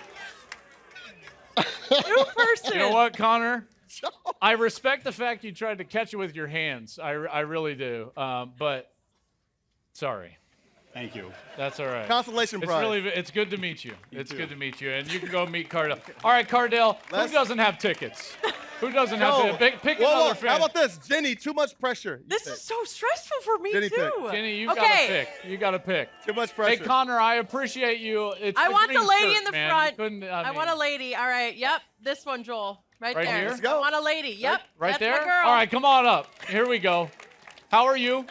New person. You know what, Connor? I respect the fact you tried to catch it with your hands. I really do. But sorry. Thank you. That's all right. Consolation prize. It's good to meet you. It's good to meet you. And you can go meet Cardale. All right, Cardale, who doesn't have tickets? Who doesn't have tickets? Pick another fan. How about this? Jenny, too much pressure. This is so stressful for me, Jenny, too. pick. Jenny, you got to pick. You got to pick. Too much pressure. Hey, Connor, I appreciate you. I want the lady in the man. front. I want a lady. All right. Yep. This one, Joel. Right there. Here? Let's go. I want a lady. Yep. Right That's there? my girl. All right, come on up. Here we go. How are you?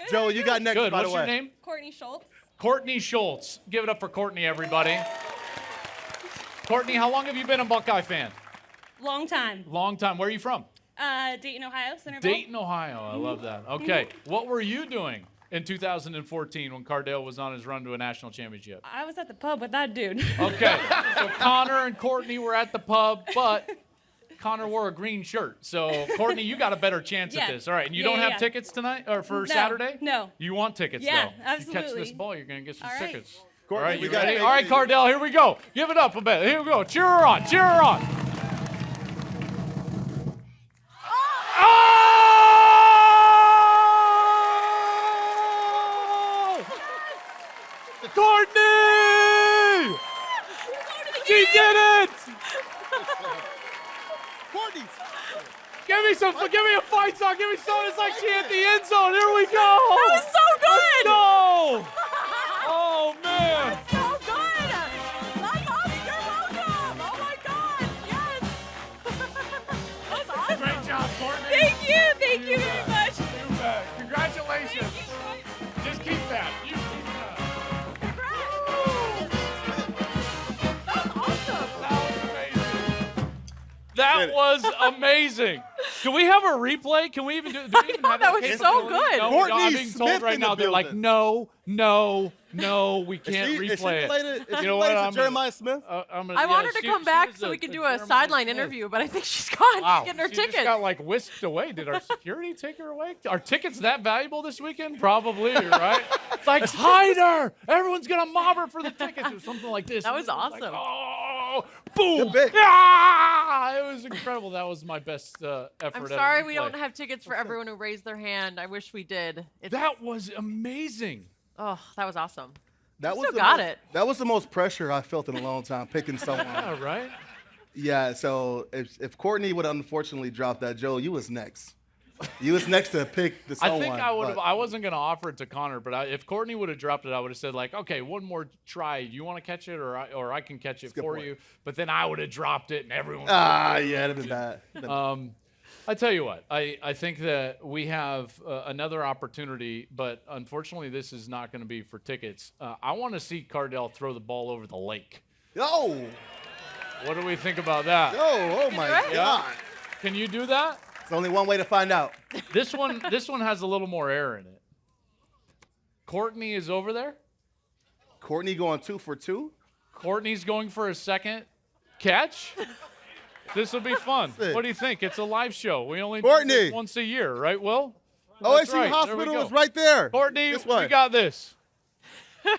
Joe, you got next, Good. by What's the way. your name? Courtney Schultz. Courtney Schultz. Give it up for Courtney, everybody. Courtney, how long have you been a Buckeye fan? Long time. Long time. Where are you from? Dayton, Ohio, Centerville. Dayton, Ohio. I love that. Okay. What were you doing in 2014 when Cardale was on his run to a national championship? I was at the pub with that dude. Okay. So Connor and Courtney were at the pub, but Connor wore a green shirt. So, Courtney, you got a better chance at this. All right, and you don't have tickets tonight or for Saturday? No. You want tickets, Yeah, though. absolutely. You catch this ball, you're going to get some tickets. Courtney, All right, you we got ready? it. All right, Cardale, here we go. Give it up a bit. Here we go. Cheer her on. Cheer her on. Courtney! She did it! Courtney! Give me a fight song. Give me something. It's like she hit the end zone. Here we go. That was so good. Let's go. Oh, man. So good. That's awesome. You're welcome. Oh, my God. Yes. That's awesome. Great job, Courtney. Thank you. Thank you very much. You bet. Congratulations. Just keep that. You keep that. That was amazing. Can we have a replay? Can we even do? Do we even have that was so capability? good. No, Courtney I'm being told Smith right in now. the They're like, building. no, we can't Is she replay related? it. Is she You know what? related I'm to Jeremiah Smith? I want her to come back so we can do a sideline interview, but I think she's gone. Wow, She's getting her she tickets. just got like whisked away. Did our security take her away? Are tickets that valuable this weekend? Probably, right? It's like, hide her. Everyone's gonna mob her for the tickets or something like this. That was And it's awesome. Like, oh, boom! Good pick. Ah, it was incredible. That was my best effort. I'm at sorry a we replay. don't have tickets for everyone who raised their hand. I wish we did. That was amazing. Oh, that was awesome. That You was still the got most, it. That was the most pressure I felt in a long time, picking someone. Yeah, right. Yeah, so if Courtney would unfortunately drop that, Joel, you was next. You was next to pick the someone. I think I would have. but- I wasn't gonna offer it to Connor, but if Courtney would have dropped it, I would have said like, okay, one more try. You want to catch it, or I can catch it good for point. you. But then I would have dropped it, and everyone. Yeah, it'd have been bad. I tell you what, I think that we have another opportunity, but unfortunately, this is not going to be for tickets. I want to see Cardale throw the ball over the lake. Yo! What do we think about that? Oh my God. Can you do that? It's only one way to find out. This one has a little more air in it. Courtney is over there. Courtney going 2 for 2? Courtney's going for a second catch. This will be fun. What do you think? It's a live show. We only do Courtney. this once a year, right, Will? OSU There we Hospital go. is right there. Courtney, This way. we got this.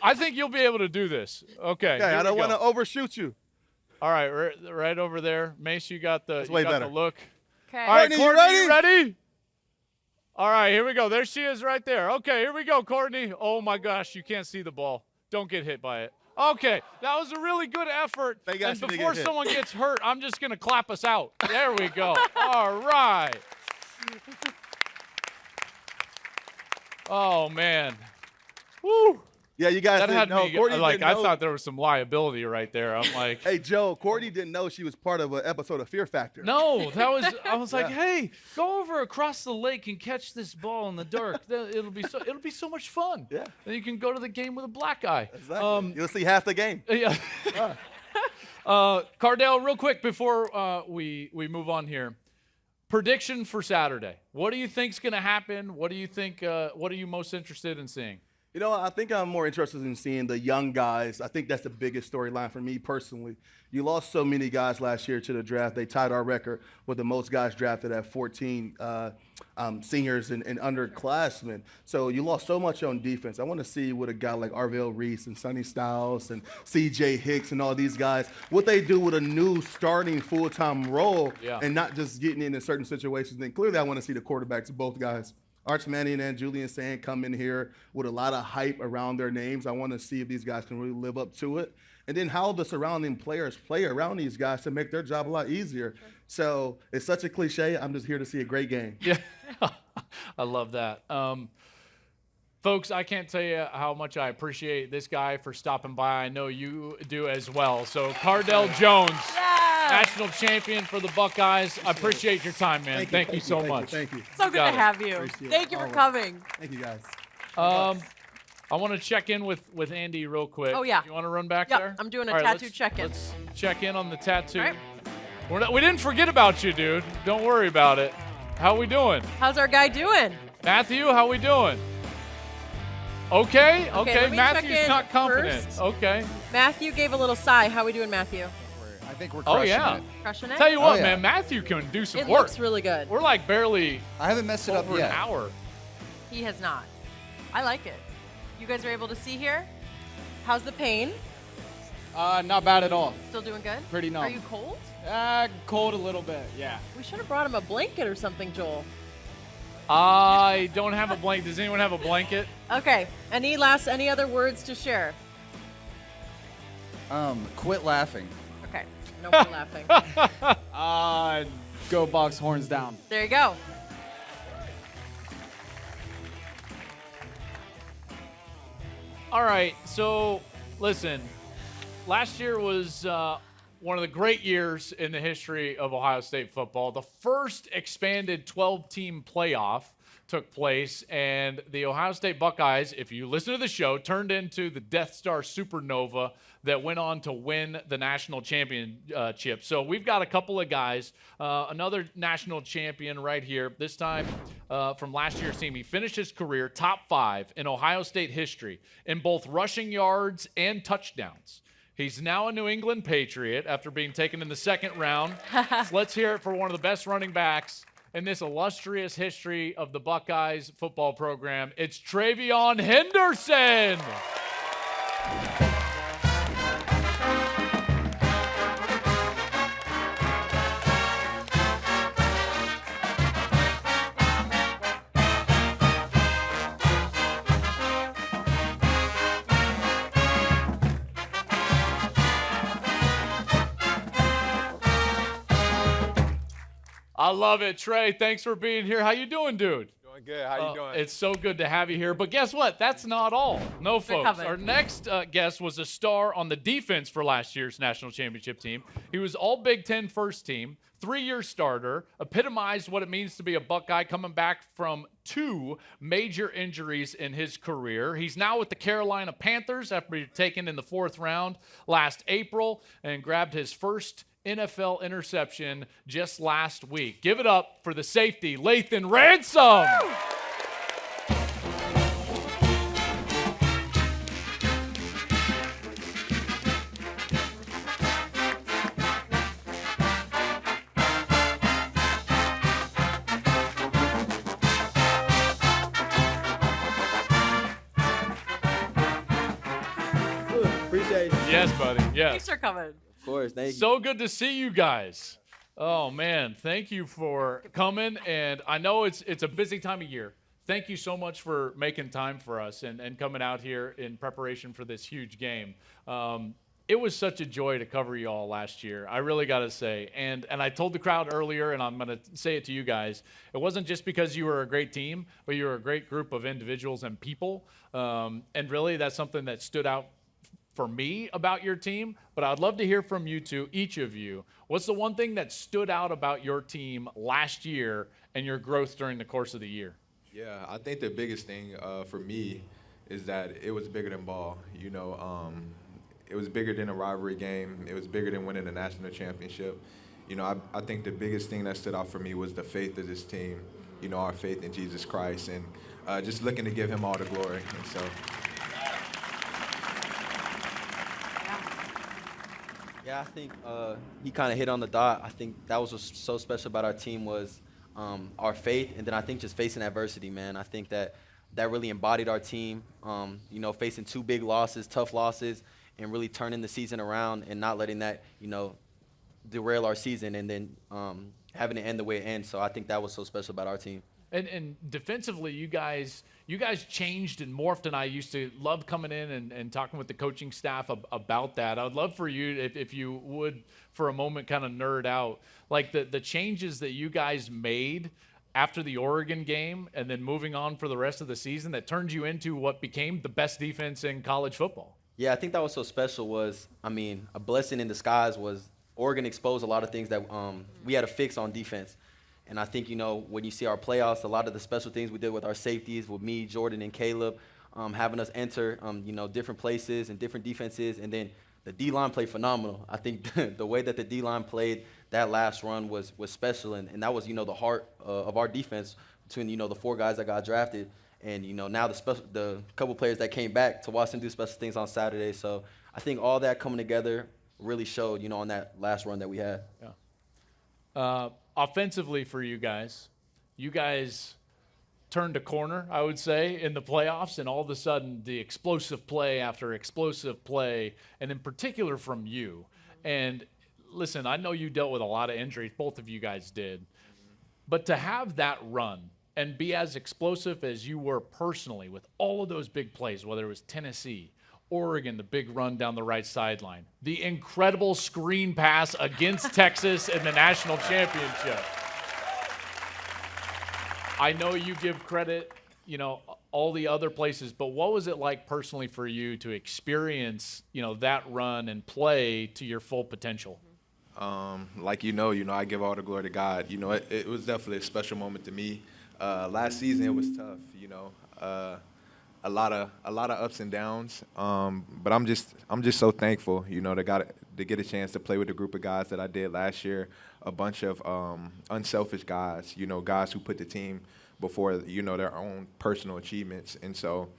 I think you'll be able to do this. Okay. Okay, here I don't we want to go. overshoot you. All right, right over there. Mace, you got the, way you got better. the look. Okay. All right, Courtney, you Courtney, you ready? ready? All right, here we go. There she is right there. Okay, here we go, Courtney. Oh, my gosh, you can't see the ball. Don't get hit by it. Okay, that was a really good effort. Thank God And she didn't before get hit. someone gets hurt, I'm just going to clap us out. There we go. All right. Oh, man. Woo. Yeah, you guys That didn't had know. me, Courtney like, didn't I know. thought there was some liability right there. I'm like, Hey, Joe, Courtney didn't know she was part of an episode of Fear Factor. no, I was like, Yeah. hey, go over across the lake and catch this ball in the dark. It'll be so much fun. Yeah. Then you can go to the game with a black eye. Exactly. You'll see half the game. Yeah. Cardale, real quick before we move on here. Prediction for Saturday. What do you think's going to happen? What do you think? What are you most interested in seeing? You know, I think I'm more interested in seeing the young guys. I think that's the biggest storyline for me personally. You lost so many guys last year to the draft. They tied our record with the most guys drafted at 14 seniors and underclassmen. So you lost so much on defense. I want to see what a guy like Arvell Reese and Sonny Styles and C.J. Hicks and all these guys, what they do with a new starting full-time role and not just getting in certain situations. And clearly I want to see the quarterbacks, both guys. Arch Manning and Julian Sand come in here with a lot of hype around their names. I want to see if these guys can really live up to it. And then how the surrounding players play around these guys to make their job a lot easier. So it's such a cliche. I'm just here to see a great game. Yeah, I love that. Folks, I can't tell you how much I appreciate this guy for stopping by. I know you do as well. So Cardale Jones, national champion for the Buckeyes. I appreciate your time, man. Thank you so much. Thank you. So good to have you. Appreciate Thank you for coming. Thank you, guys. I want to check in with Andy real quick. Oh, yeah. You want to run back Yep, there? I'm doing a All right, tattoo let's- check-in. Let's check in on the tattoo. All right. We didn't forget about you, dude. Don't worry about it. How we doing? How's our guy doing? Matthew, how we doing? Okay. let me check Matthew's in not confident. first. Okay. Matthew gave a little sigh. How we doing, Matthew? I I think we're Oh, crushing yeah. it. Crushing it? Tell you what, yeah. man, Matthew can do some It work. looks really good. We're like barely I haven't messed it up over yet. an hour. He has not. I like it. You guys are able to see here? How's the pain? Not bad at all. Still doing good? Pretty numb. Are you cold? Cold a little bit, yeah. We should have brought him a blanket or something, Joel. I don't have a blanket. Does anyone have a blanket? Okay. Any other words to share? Quit laughing. Okay. No more laughing. Go Bucks, horns down. There you go. All right, so listen, last year was one of the great years in the history of Ohio State football. The first expanded 12-team playoff took place, and the Ohio State Buckeyes, if you listen to the show, turned into the Death Star supernova that went on to win the national championship. So we've got a couple of guys, another national champion right here, this time from last year's team. He finished his career top 5 in Ohio State history in both rushing yards and touchdowns. He's now a New England Patriot after being taken in the second round. So let's hear it for one of the best running backs in this illustrious history of the Buckeyes football program. It's TreVeyon Henderson. I love it, Trey. Thanks for being here. How you doing, dude? Doing good. How you doing? It's so good to have you here. But guess what? That's not all. No, folks. Our next guest was a star on the defense for last year's national championship team. He was all Big Ten first team, 3-year starter, epitomized what it means to be a Buckeye, coming back from 2 major injuries in his career. He's now with the Carolina Panthers after being taken in the 4th round last April and grabbed his first NFL interception just last week. Give it up for the safety, Lathan Ransom. Appreciate it. Yes, buddy. Yes. Thanks for coming. Of course, thank you. So good to see you guys. Oh, man. Thank you for coming. And I know it's a busy time of year. Thank you so much for making time for us and coming out here in preparation for this huge game. It was such a joy to cover you all last year. I really got to say. And I told the crowd earlier, and I'm going to say it to you guys, it wasn't just because you were a great team, but you were a great group of individuals and people. And really, that's something that stood out for me about your team, but I'd love to hear from you two, each of you. What's the one thing that stood out about your team last year and your growth during the course of the year? Yeah, I think the biggest thing for me is that it was bigger than ball. You know, it was bigger than a rivalry game. It was bigger than winning a national championship. You know, I think the biggest thing that stood out for me was the faith of this team, you know, our faith in Jesus Christ, and just looking to give him all the glory. And so. Yeah, I think he kind of hit on the dot. I think that was what's so special about our team was our faith, and then I think just facing adversity, man. I think that really embodied our team, you know, facing 2 big losses, tough losses, and really turning the season around and not letting that, you know, derail our season and then having it end the way it ends. So I think that was so special about our team. And defensively, you guys changed and morphed, and I used to love coming in and talking with the coaching staff about that. I would love for you, if you would, for a moment, kind of nerd out, like the changes that you guys made after the Oregon game and then moving on for the rest of the season that turned you into what became the best defense in college football. Yeah, I think that was so special was, I mean, a blessing in disguise was Oregon exposed a lot of things that we had to fix on defense. And I think, you know, when you see our playoffs, a lot of the special things we did with our safeties, with me, Jordan, and Caleb, having us enter, you know, different places and different defenses. And then the D-line played phenomenal. I think the way that the D-line played that last run was special. And that was, you know, the heart of our defense between, you know, the 4 guys that got drafted. And, you know, now the couple players that came back to watch them do special things on Saturday. So I think all that coming together really showed, you know, on that last run that we had. Yeah. Offensively for you guys turned a corner, I would say, in the playoffs, and all of a sudden the explosive play after explosive play, and in particular from you. And listen, I know you dealt with a lot of injuries. Both of you guys did. But to have that run and be as explosive as you were personally with all of those big plays, whether it was Tennessee, Oregon, the big run down the right sideline, the incredible screen pass against Texas in the national championship. I know you give credit, you know, all the other places, but what was it like personally for you to experience, you know, that run and play to your full potential? Like you know, I give all the glory to God. You know, it was definitely a special moment to me. Last season it was tough. You know, a lot of ups and downs. But I'm just so thankful. You know, to get a chance to play with a group of guys that I did last year. A bunch of unselfish guys. You know, guys who put the team before, you know, their own personal achievements. And so,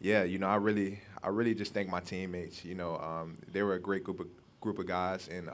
yeah, you know, I really just thank my teammates. You know, they were a great group of guys, and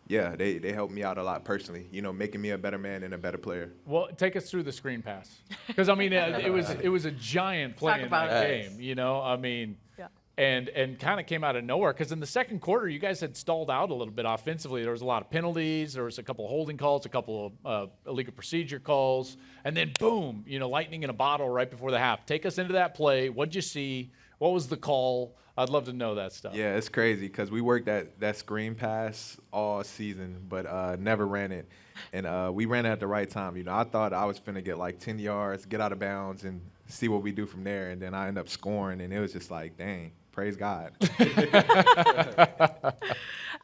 yeah, they helped me out a lot personally, you know, making me a better man and a better player. Well, take us through the screen pass, because I mean it was a giant play in that game, you know. I mean, yeah. and kind of came out of nowhere, because in the second quarter you guys had stalled out a little bit offensively. There was a lot of penalties, there was a couple of holding calls, a couple of illegal procedure calls, and then boom, you know, lightning in a bottle right before the half. Take us into that play. What'd you see? What was the call? I'd love to know that stuff. Yeah, it's crazy because we worked that screen pass all season, but never ran it. And we ran it at the right time. You know, I thought I was finna get like 10 yards, get out of bounds, and see what we do from there. And then I end up scoring, and it was just like, dang, praise God.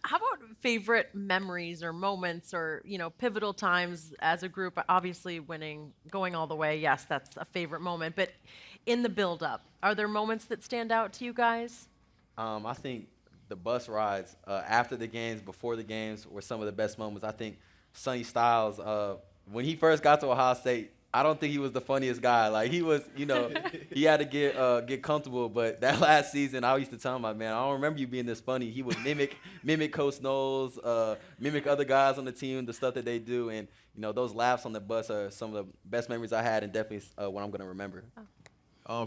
How about favorite memories or moments or, you know, pivotal times as a group? Obviously winning, going all the way, yes, that's a favorite moment. But in the build-up, are there moments that stand out to you guys? I think the bus rides after the games, before the games, were some of the best moments. I think Sonny Styles, when he first got to Ohio State, I don't think he was the funniest guy. Like, he was, you know, he had to get comfortable. But that last season, I used to tell him, like, man, I don't remember you being this funny. He would mimic Coach Knowles, mimic other guys on the team, the stuff that they do. And, you know, those laughs on the bus are some of the best memories I had, and definitely what I'm going to remember.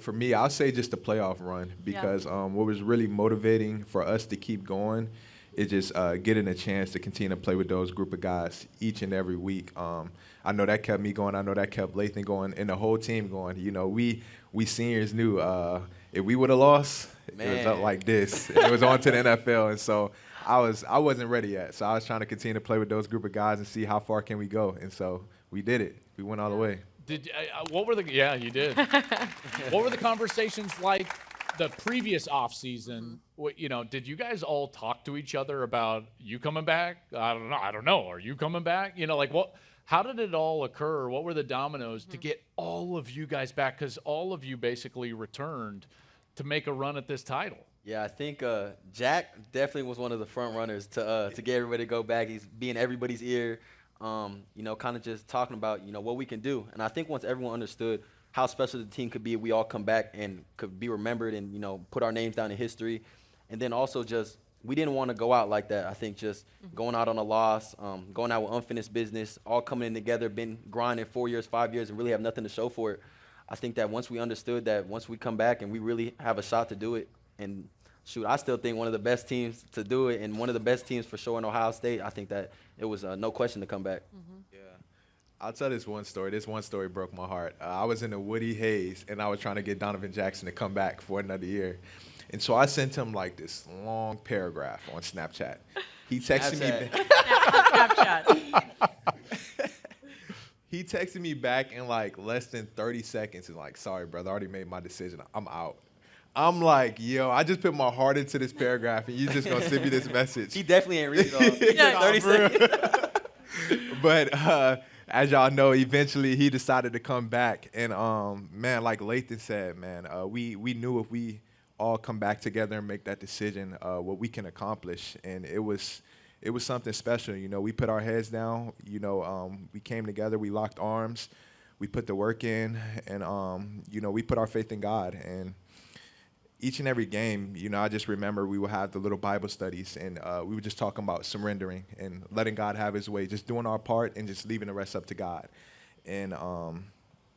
For me, I'll say just the playoff run, because what was really motivating for us to keep going is just getting a chance to continue to play with those group of guys each and every week. I know that kept me going. I know that kept Lathan going, and the whole team going. You know, we seniors knew if we would have lost, it was up like this. It was on to the NFL, and so I wasn't ready yet. So I was trying to continue to play with those group of guys and see how far can we go. And so we did it. We went all the way. Yeah, you did. What were the conversations like the previous off season? You know, did you guys all talk to each other about you coming back? I don't know. Are you coming back? You know, like what? How did it all occur? What were the dominoes to get all of you guys back? Because all of you basically returned to make a run at this title. Yeah, I think Jack definitely was one of the front runners to get everybody to go back. He's being everybody's ear. You know, kind of just talking about, you know, what we can do. And I think once everyone understood how special the team could be, we all come back and could be remembered and, you know, put our names down in history. And then also just, we didn't want to go out like that. I think just going out on a loss, going out with unfinished business, all coming in together, been grinding 4 years, 5 years, and really have nothing to show for it. I think that once we understood that, once we come back and we really have a shot to do it, and shoot, I still think one of the best teams to do it and one of the best teams for sure in Ohio State, I think that it was no question to come back. Yeah. I'll tell this one story. This one story broke my heart. I was in the Woody Hayes, and I was trying to get Donovan Jackson to come back for another year. And so I sent him like this long paragraph on Snapchat. He texted me back. He texted me back in like less than 30 seconds and like, sorry, brother, I already made my decision. I'm out. I'm like, yo, I just put my heart into this paragraph, and you just gonna send me this message. He definitely ain't read it all. 30 seconds. But as y'all know, eventually he decided to come back. And, man, like Lathan said, man, we knew if we all come back together and make that decision, what we can accomplish. And it was something special. You know, we put our heads down. You know, we came together. We locked arms. We put the work in. And, you know, we put our faith in God. And, each and every game, you know, I just remember we would have the little Bible studies, and we were just talking about surrendering and letting God have his way, just doing our part and just leaving the rest up to God. And,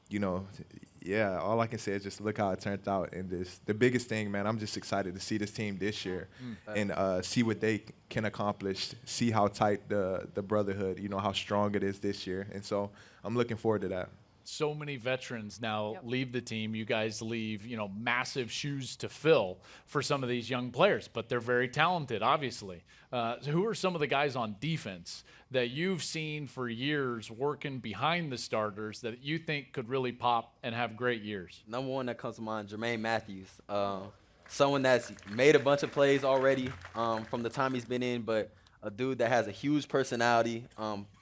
you know, yeah, all I can say is just look how it turned out. And the biggest thing, man, I'm just excited to see this team this year and see what they can accomplish, see how tight the brotherhood, you know, how strong it is this year. And so I'm looking forward to that. So many veterans now leave the team. You guys leave, you know, massive shoes to fill for some of these young players, but they're very talented, obviously. So who are some of the guys on defense that you've seen for years working behind the starters that you think could really pop and have great years? Number one that comes to mind, Jermaine Matthews. Someone that's made a bunch of plays already from the time he's been in, but a dude that has a huge personality,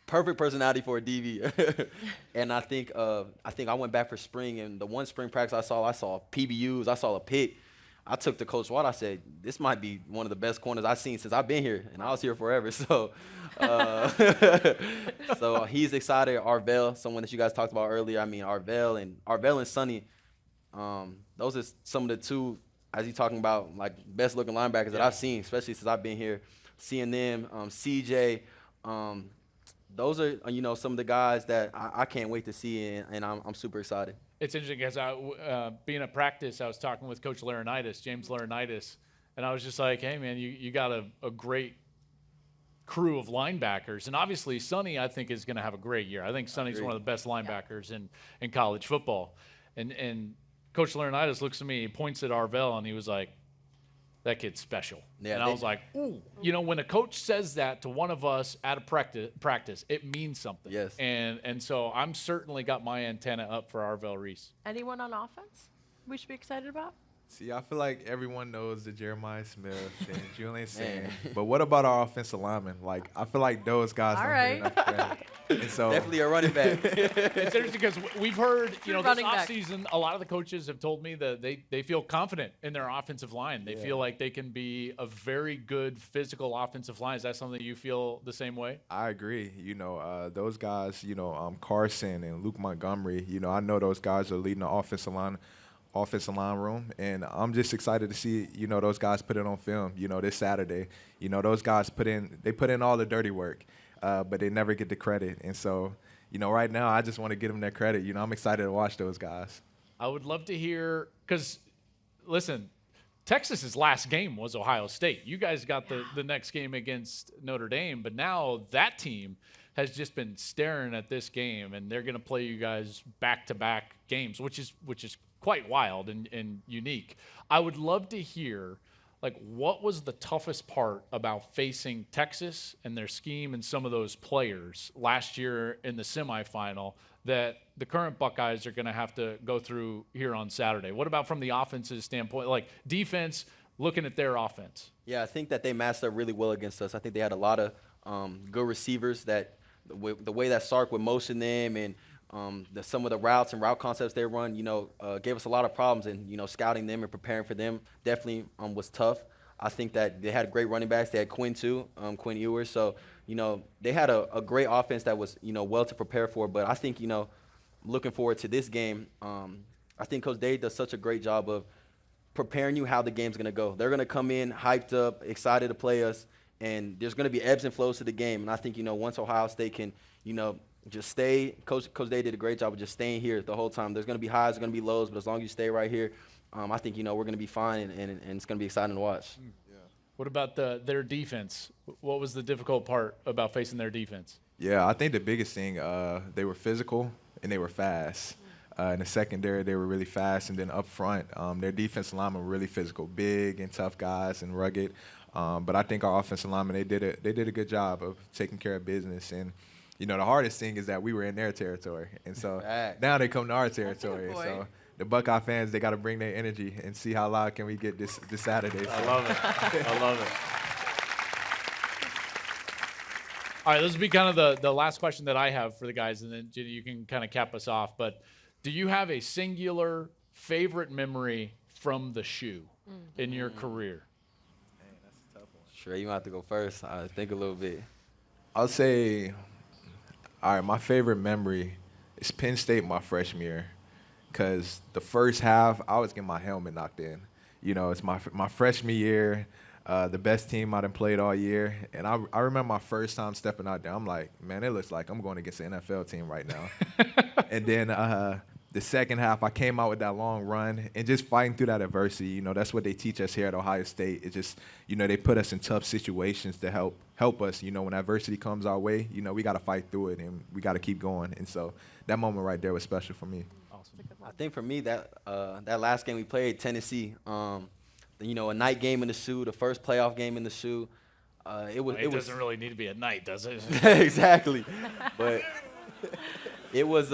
perfect personality for a DB. And I think I went back for spring, and the one spring practice I saw PBUs, I saw a pick. I took to Coach Watt. I said, this might be one of the best corners I've seen since I've been here, and I was here forever. So, so he's excited. Arvell, someone that you guys talked about earlier. I mean, Arvell and Sonny, those are some of the two, as you're talking about, like best looking linebackers that I've seen, especially since I've been here. Seeing them, CJ, those are, you know, some of the guys that I can't wait to see, and I'm super excited. It's interesting because being at practice, I was talking with Coach James Laurinaitis, and I was just like, hey, man, you got a great crew of linebackers. And obviously, Sonny, I think, is going to have a great year. I think Sonny's one of the best linebackers in college football. And Coach Laurinaitis looks at me, he points at Arvell, and he was like, that kid's special. Yeah, and I was like, ooh. You know, when a coach says that to one of us at a practice, it means something. Yes. And so I'm certainly got my antenna up for Arvell Reese. Anyone on offense we should be excited about? See, I feel like everyone knows the Jeremiah Smith and Julian Sand. But what about our offensive linemen? Like, I feel like those guys don't get enough credit. And so definitely a running back. It's interesting because we've heard, you know, this offseason, a lot of the coaches have told me that they feel confident in their offensive line. They feel like they can be a very good physical offensive line. Is that something you feel the same way? I agree. You know, those guys, you know, Carson and Luke Montgomery, you know, I know those guys are leading the offensive line room, and I'm just excited to see, you know, those guys put it on film, you know, this Saturday. You know, those guys put in all the dirty work, but they never get the credit. And so, you know, right now I just want to give them their credit. You know, I'm excited to watch those guys. I would love to hear, because, listen, Texas's last game was Ohio State. You guys got the next game against Notre Dame, but now that team has just been staring at this game, and they're going to play you guys back-to-back games, which is quite wild and unique. I would love to hear, like, what was the toughest part about facing Texas and their scheme and some of those players last year in the semifinal that the current Buckeyes are going to have to go through here on Saturday? What about from the offense's standpoint, like defense, looking at their offense? Yeah, I think that they matched up really well against us. I think they had a lot of good receivers that the way that Sark would motion them and some of the routes and route concepts they run, you know, gave us a lot of problems, and, you know, scouting them and preparing for them definitely was tough. I think that they had great running backs. They had Quinn too, Quinn Ewers. So, you know, they had a great offense that was, you know, well to prepare for. But I think, you know, looking forward to this game, I think Coach Dade does such a great job of preparing you how the game's going to go. They're going to come in hyped up, excited to play us, and there's going to be ebbs and flows to the game. And I think, you know, once Ohio State can, you know, just stay. Coach Day did a great job of just staying here the whole time. There's going to be highs, there's going to be lows, but as long as you stay right here, I think, you know, we're going to be fine, and it's going to be exciting to watch. Yeah. What about their defense? What was the difficult part about facing their defense? Yeah, I think the biggest thing, they were physical and they were fast. In the secondary, they were really fast, and then up front, their defensive linemen were really physical, big and tough guys and rugged. But I think our offensive linemen, they did a good job of taking care of business. And you know, the hardest thing is that we were in their territory. And so now they come to our territory. So the Buckeye fans, they got to bring their energy and see how loud can we get this Saturday. So. I love it. I love it. All right, this will be kind of the last question that I have for the guys, and then, Jenny, you can kind of cap us off. But do you have a singular favorite memory from the shoe in your career? Man, that's a tough one. Sure, you might have to go first. I'll think a little bit. I'll say, all right, my favorite memory is Penn State my freshman year, because the first half, I was getting my helmet knocked in. You know, it's my freshman year, the best team I done played all year. And I remember my first time stepping out there. I'm like, man, it looks like I'm going against an NFL team right now. And then the second half, I came out with that long run and just fighting through that adversity. You know, that's what they teach us here at Ohio State. It's just, you know, they put us in tough situations to help us. You know, when adversity comes our way, you know, we got to fight through it and we got to keep going. And so that moment right there was special for me. Awesome. I think for me that last game we played, Tennessee, you know, a night game in the shoe, the first playoff game in the shoe. It doesn't really need to be a night, does it? Exactly. But it was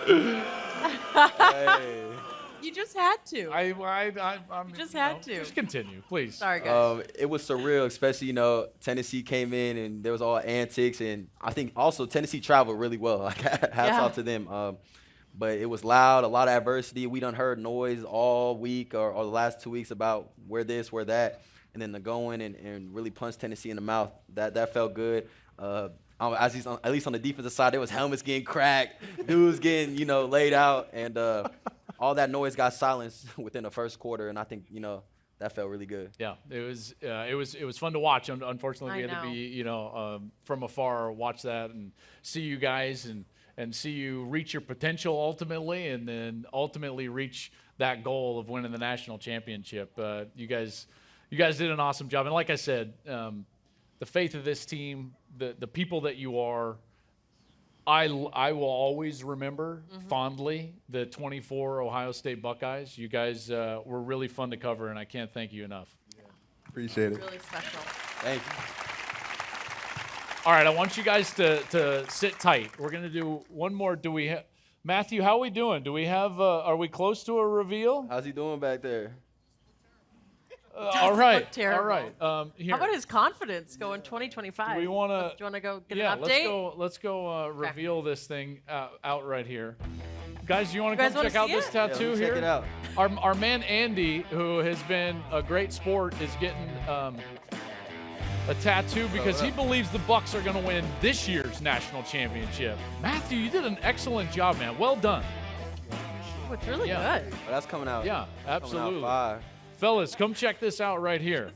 Hey. You just had to. You just had to. Just continue, please. Sorry, guys. It was surreal, especially, you know, Tennessee came in and there was all antics. And I think also Tennessee traveled really well. Like, hats off to them. But it was loud, a lot of adversity. We done heard noise all week or the last 2 weeks about where this, where that. And then to go in and really punch Tennessee in the mouth, that felt good. At least on the defensive side, there was helmets getting cracked, dudes getting, you know, laid out, and all that noise got silenced within the first quarter, and I think, you know, that felt really good. Yeah, it was fun to watch. Unfortunately, we had to be, you know, from afar, watch that and see you guys and see you reach your potential ultimately, and then ultimately reach that goal of winning the national championship. You guys did an awesome job, and like I said, the faith of this team, the people that you are, I will always remember fondly the 24 Ohio State Buckeyes. You guys were really fun to cover, and I can't thank you enough. Appreciate it. Really special. Thank you. All right, I want you guys to sit tight. We're going to do one more. Do we Matthew, how are we doing? Do we have are we close to a reveal? How's he doing back there? All right. Terrible. All right. Here. How about his confidence going 2025? Do we want to? Do you want to go get an update? Let's go reveal this thing out right here. Guys, you want You to guys come wanna check out see this it? tattoo Yeah, here? check it out. Our man Andy, who has been a great sport, is getting a tattoo because he believes the Bucks are going to win this year's national championship. Matthew, you did an excellent job, man. Well done. Oh, it's really good. Oh, that's coming out. Yeah, Coming absolutely. out fire. Fellas, come check this out right here.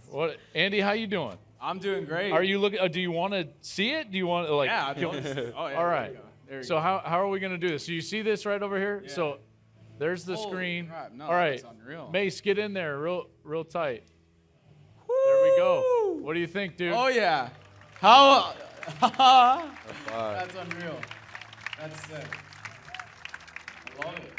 Andy, how you doing? I'm doing great. Are you looking? Do you want to see it? Do you want to like? Yeah, I want to see it. Oh, yeah. All right. There we So go. how are we going to do this? So you see this right over here? Yeah. So there's the Holy screen. crap, no, All right. that's unreal. Mace, get in there real tight. There we go. What do you think, dude? Oh, yeah. How? fire. That's unreal. That's sick. I love it.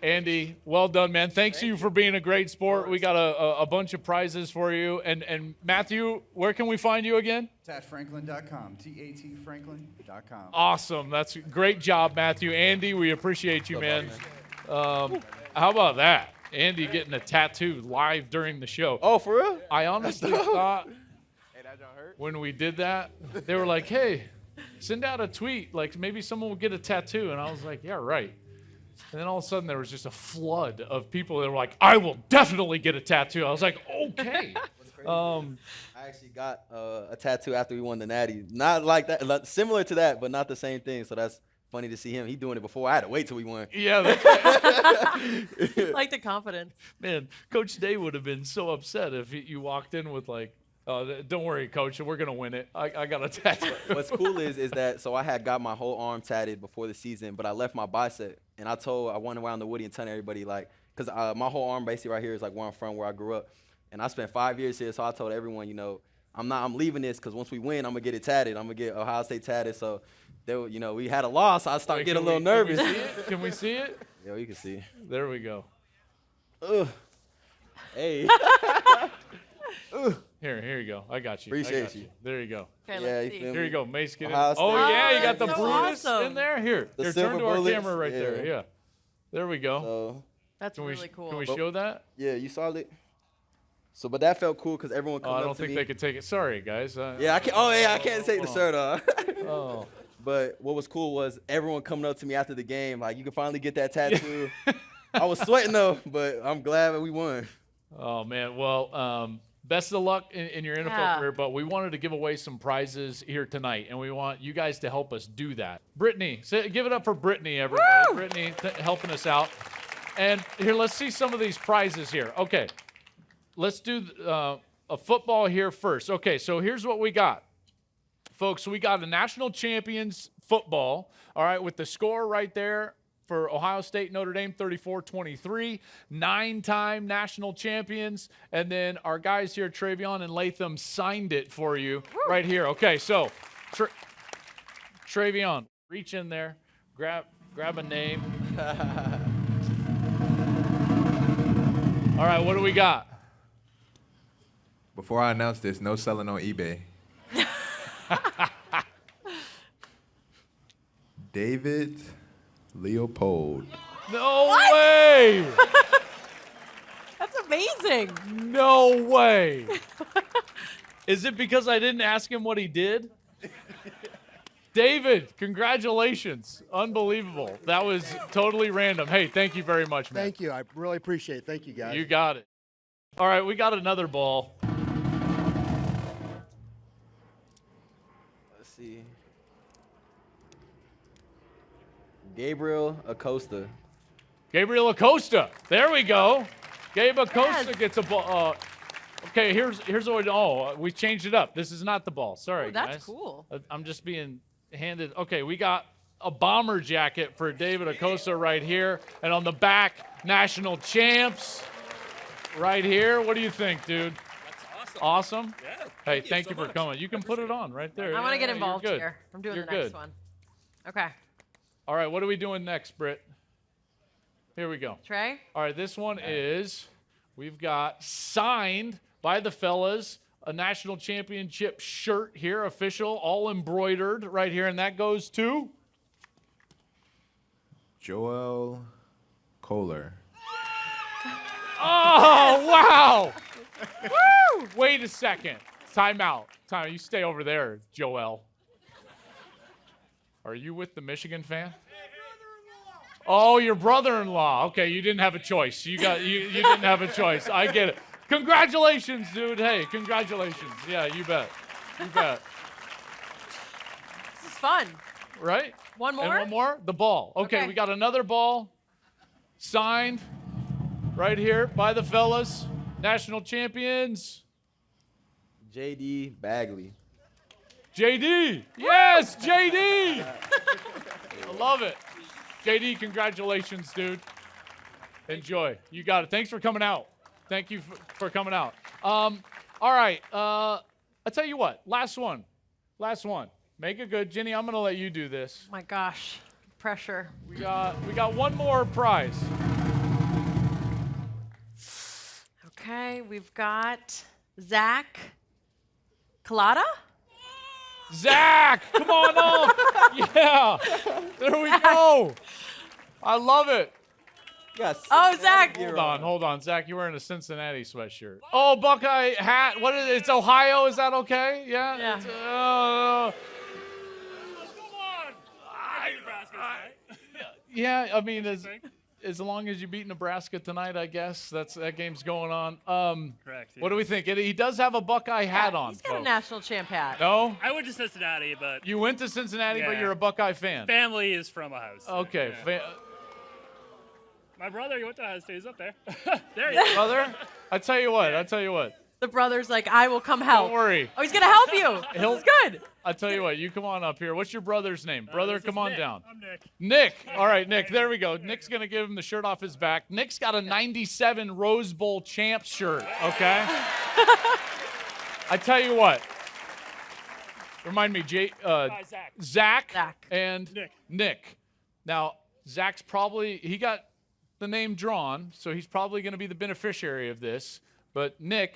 Andy, well done, man. Thanks to you for being a great sport. We got a bunch of prizes for you. And Matthew, where can we find you again? TatFranklin.com. TatFranklin.com. Awesome. That's a great job, Matthew. Andy, we appreciate you, man. How about that? Andy getting a tattoo live during the show. Oh, for real? I honestly thought when we did that, they were like, hey, send out a tweet. Like, maybe someone will get a tattoo. And I was like, yeah, right. And then all of a sudden, there was just a flood of people that were like, I will definitely get a tattoo. I was like, okay. I actually got a tattoo after we won the Natty. Not like that, similar to that, but not the same thing. So that's funny to see him. He doing it before. I had to wait till we won. Yeah. Like the confidence. Man, Coach Day would have been so upset if you walked in with like, don't worry, Coach, we're going to win it. I got a tattoo. What's cool is that, so I had got my whole arm tatted before the season, but I left my bicep. And I went around the Woody and telling everybody, like, because my whole arm basically right here is like where I'm from, where I grew up. And I spent 5 years here, so I told everyone, you know, I'm leaving this because once we win, I'm going to get it tatted. I'm going to get Ohio State tatted. So, you know, we had a loss, so I started getting a little nervous. Can we see it? Yeah, you can see. There we go. Ugh. Hey. Here you go. I got you. Appreciate you. There you go. Okay, Yeah, let's you see. feel Here you me? go. Mace, get in. Ohio Oh, State. yeah, you got the that's so Brutus awesome. in there. Here, The turn silver to our bullets. camera right there. Yeah. Yeah. There we go. So, That's Can we, really cool. Can we show that? yeah, you saw it? So, but that felt cool because everyone Oh, come I up don't to think me. they could take it. Sorry, guys. Yeah, I can't. Oh, yeah, I can't take the shirt off. Oh. But what was cool was everyone coming up to me after the game, like, you can finally get that tattoo. I was sweating though, but I'm glad that we won. Oh man. Well, best of luck in your NFL career. But we wanted to give away some prizes here tonight, and we want you guys to help us do that. Brittany, give it up for Brittany, everybody. Woo! Brittany helping us out. And here, let's see some of these prizes here. Okay, let's do a football here first. Okay, so here's what we got. Folks, we got a national champions football, all right, with the score right there for Ohio State, Notre Dame, 34-23, 9-time national champions. And then our guys here, TreVeyon and Lathan, signed it for you right here. Okay, so TreVeyon, reach in there, grab a name. All right, what do we got? Before I announce this, no selling on eBay. David Leopold. No way! That's amazing. No way. Is it because I didn't ask him what he did? David, congratulations. Unbelievable. That was totally random. Hey, thank you very much, man. Thank you. I really appreciate it. Thank you, guys. You got it. All right, we got another ball. Let's see. Gabriel Acosta. Gabriel Acosta. There we go. Gabe Acosta gets a ball. Okay, here's what we changed it up. This is not the ball. Sorry, that's guys. cool. I'm just being handed. Okay, we got a bomber jacket for David Acosta right here. And on the back, national champs right here. What do you think, dude? That's awesome. Awesome? Yeah. Hey, thank you for coming. You can put it on right there. I want to get you're involved good. here. I'm doing You're the next good. one. Okay. All right, what are we doing next, Britt? Here we go. Trey? All right, this one is, we've got signed by the fellas, a national championship shirt here, official, all embroidered right here, and that goes to? Joel Kohler. Oh, wow. Woo! Wait a second. Time out. You stay over there, Joel. Are you with the Michigan fan? Oh, your brother-in-law. Okay, you didn't have a choice. You didn't have a choice. I get it. Congratulations, dude. Hey, congratulations. Yeah, you bet. You bet. This is fun. Right? One more? And one more? The ball. Okay, we got another ball signed right here by the fellas. National champions. JD Bagley. JD. Yes, JD. I love it. JD, congratulations, dude. Enjoy. You got it. Thanks for coming out. Thank you for coming out. All right. I'll tell you what. Last one. Make it good. Jenny, I'm going to let you do this. My gosh. Pressure. We got one more prize. Okay, we've got Zach Collada? Zach, come on up. Yeah. There we go. I love it. Yes. Oh, Zach. Hold on. Zach, you're wearing a Cincinnati sweatshirt. Oh, Buckeye hat. What is it? It's Ohio. Is that okay? Yeah? Yeah. Yeah, I mean, as long as you beat Nebraska tonight, I guess that game's going on. Correct. What do we think? He does have a Buckeye hat on. He's got a national champ hat. No? I went to Cincinnati, but You went to Cincinnati, but Yeah. you're a Buckeye fan. family is from Ohio State. Okay. Yeah. My brother, he went to Ohio State. He's up there. There he is. Brother, I tell you what. The brother's like, I will come help. Don't worry. Oh, he's going to help you. This is good. I tell you what, you come on up here. What's your brother's name? Brother, this is come on Nick. down. I'm Nick. Nick. All right, Nick. There we go. Nick's going to give him the shirt off his back. Nick's got a 97 Rose Bowl champs shirt, okay? I tell you what. Remind me, Zach and Nick. Now, Zach's he got the name drawn, so he's probably going to be the beneficiary of this. But Nick,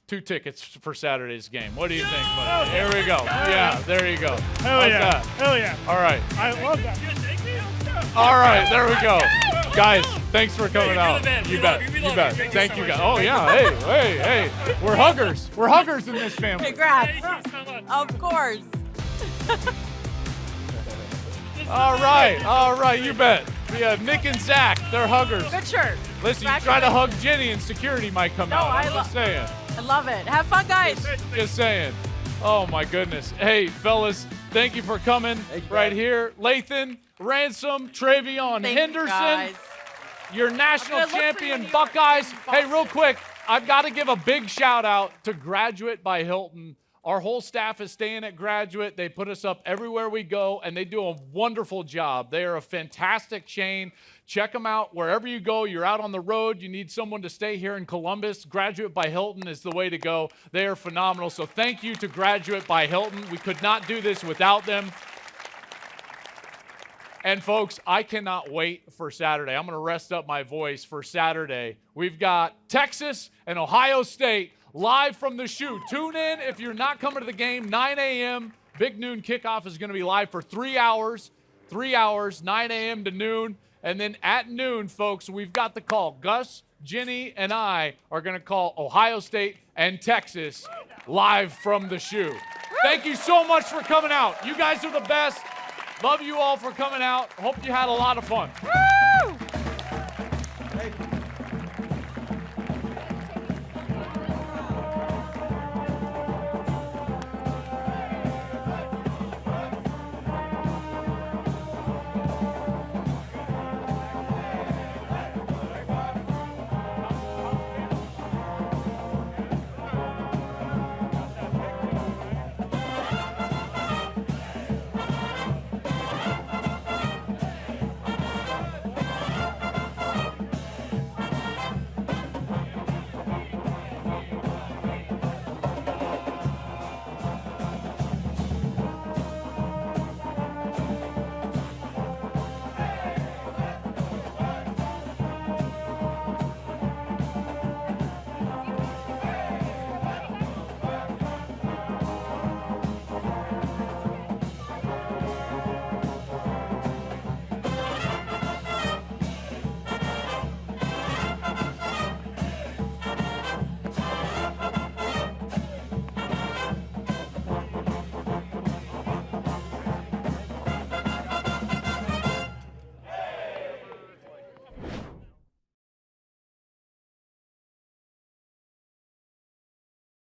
2 tickets for Saturday's game. What do you think, buddy? Here we go. Yeah, there you go. Hell yeah. That? Hell yeah. All right. I love that. All right, there we go. Guys, thanks for coming out. You You bet. bet. We You love bet. you. Thank you Thank so you, much. guys. Oh, yeah. Hey. We're huggers. We're huggers in this family. Congrats. Thank you so much. Of course. All right. You bet. Yeah, Nick and Zach, they're huggers. Good shirt. Listen, you try to hug Jenny and security might come out. I'm just saying. I love it. Have fun, guys. Just saying. Oh, my goodness. Hey, fellas, thank you for coming right here. Lathan Ransom, TreVeyon Thank you, Henderson. guys. your national I'm gonna look for you in champion New York Buckeyes. and Hey, real Boston. quick, I've got to give a big shout out to Graduate by Hilton. Our whole staff is staying at Graduate. They put us up everywhere we go, and they do a wonderful job. They are a fantastic chain. Check them out wherever you go. You're out on the road. You need someone to stay here in Columbus. Graduate by Hilton is the way to go. They are phenomenal. So thank you to Graduate by Hilton. We could not do this without them. And folks, I cannot wait for Saturday. I'm going to rest up my voice for Saturday. We've got Texas and Ohio State live from the shoe. Tune in if you're not coming to the game, 9 a.m. Big noon kickoff is going to be live for 3 hours. 3 hours, 9 a.m. to noon. And then at noon, folks, we've got the call. Gus, Jenny, and I are going to call Ohio State and Texas live from the shoe. Thank you so much for coming out. You guys are the best. Love you all for coming out. Hope you had a lot of fun.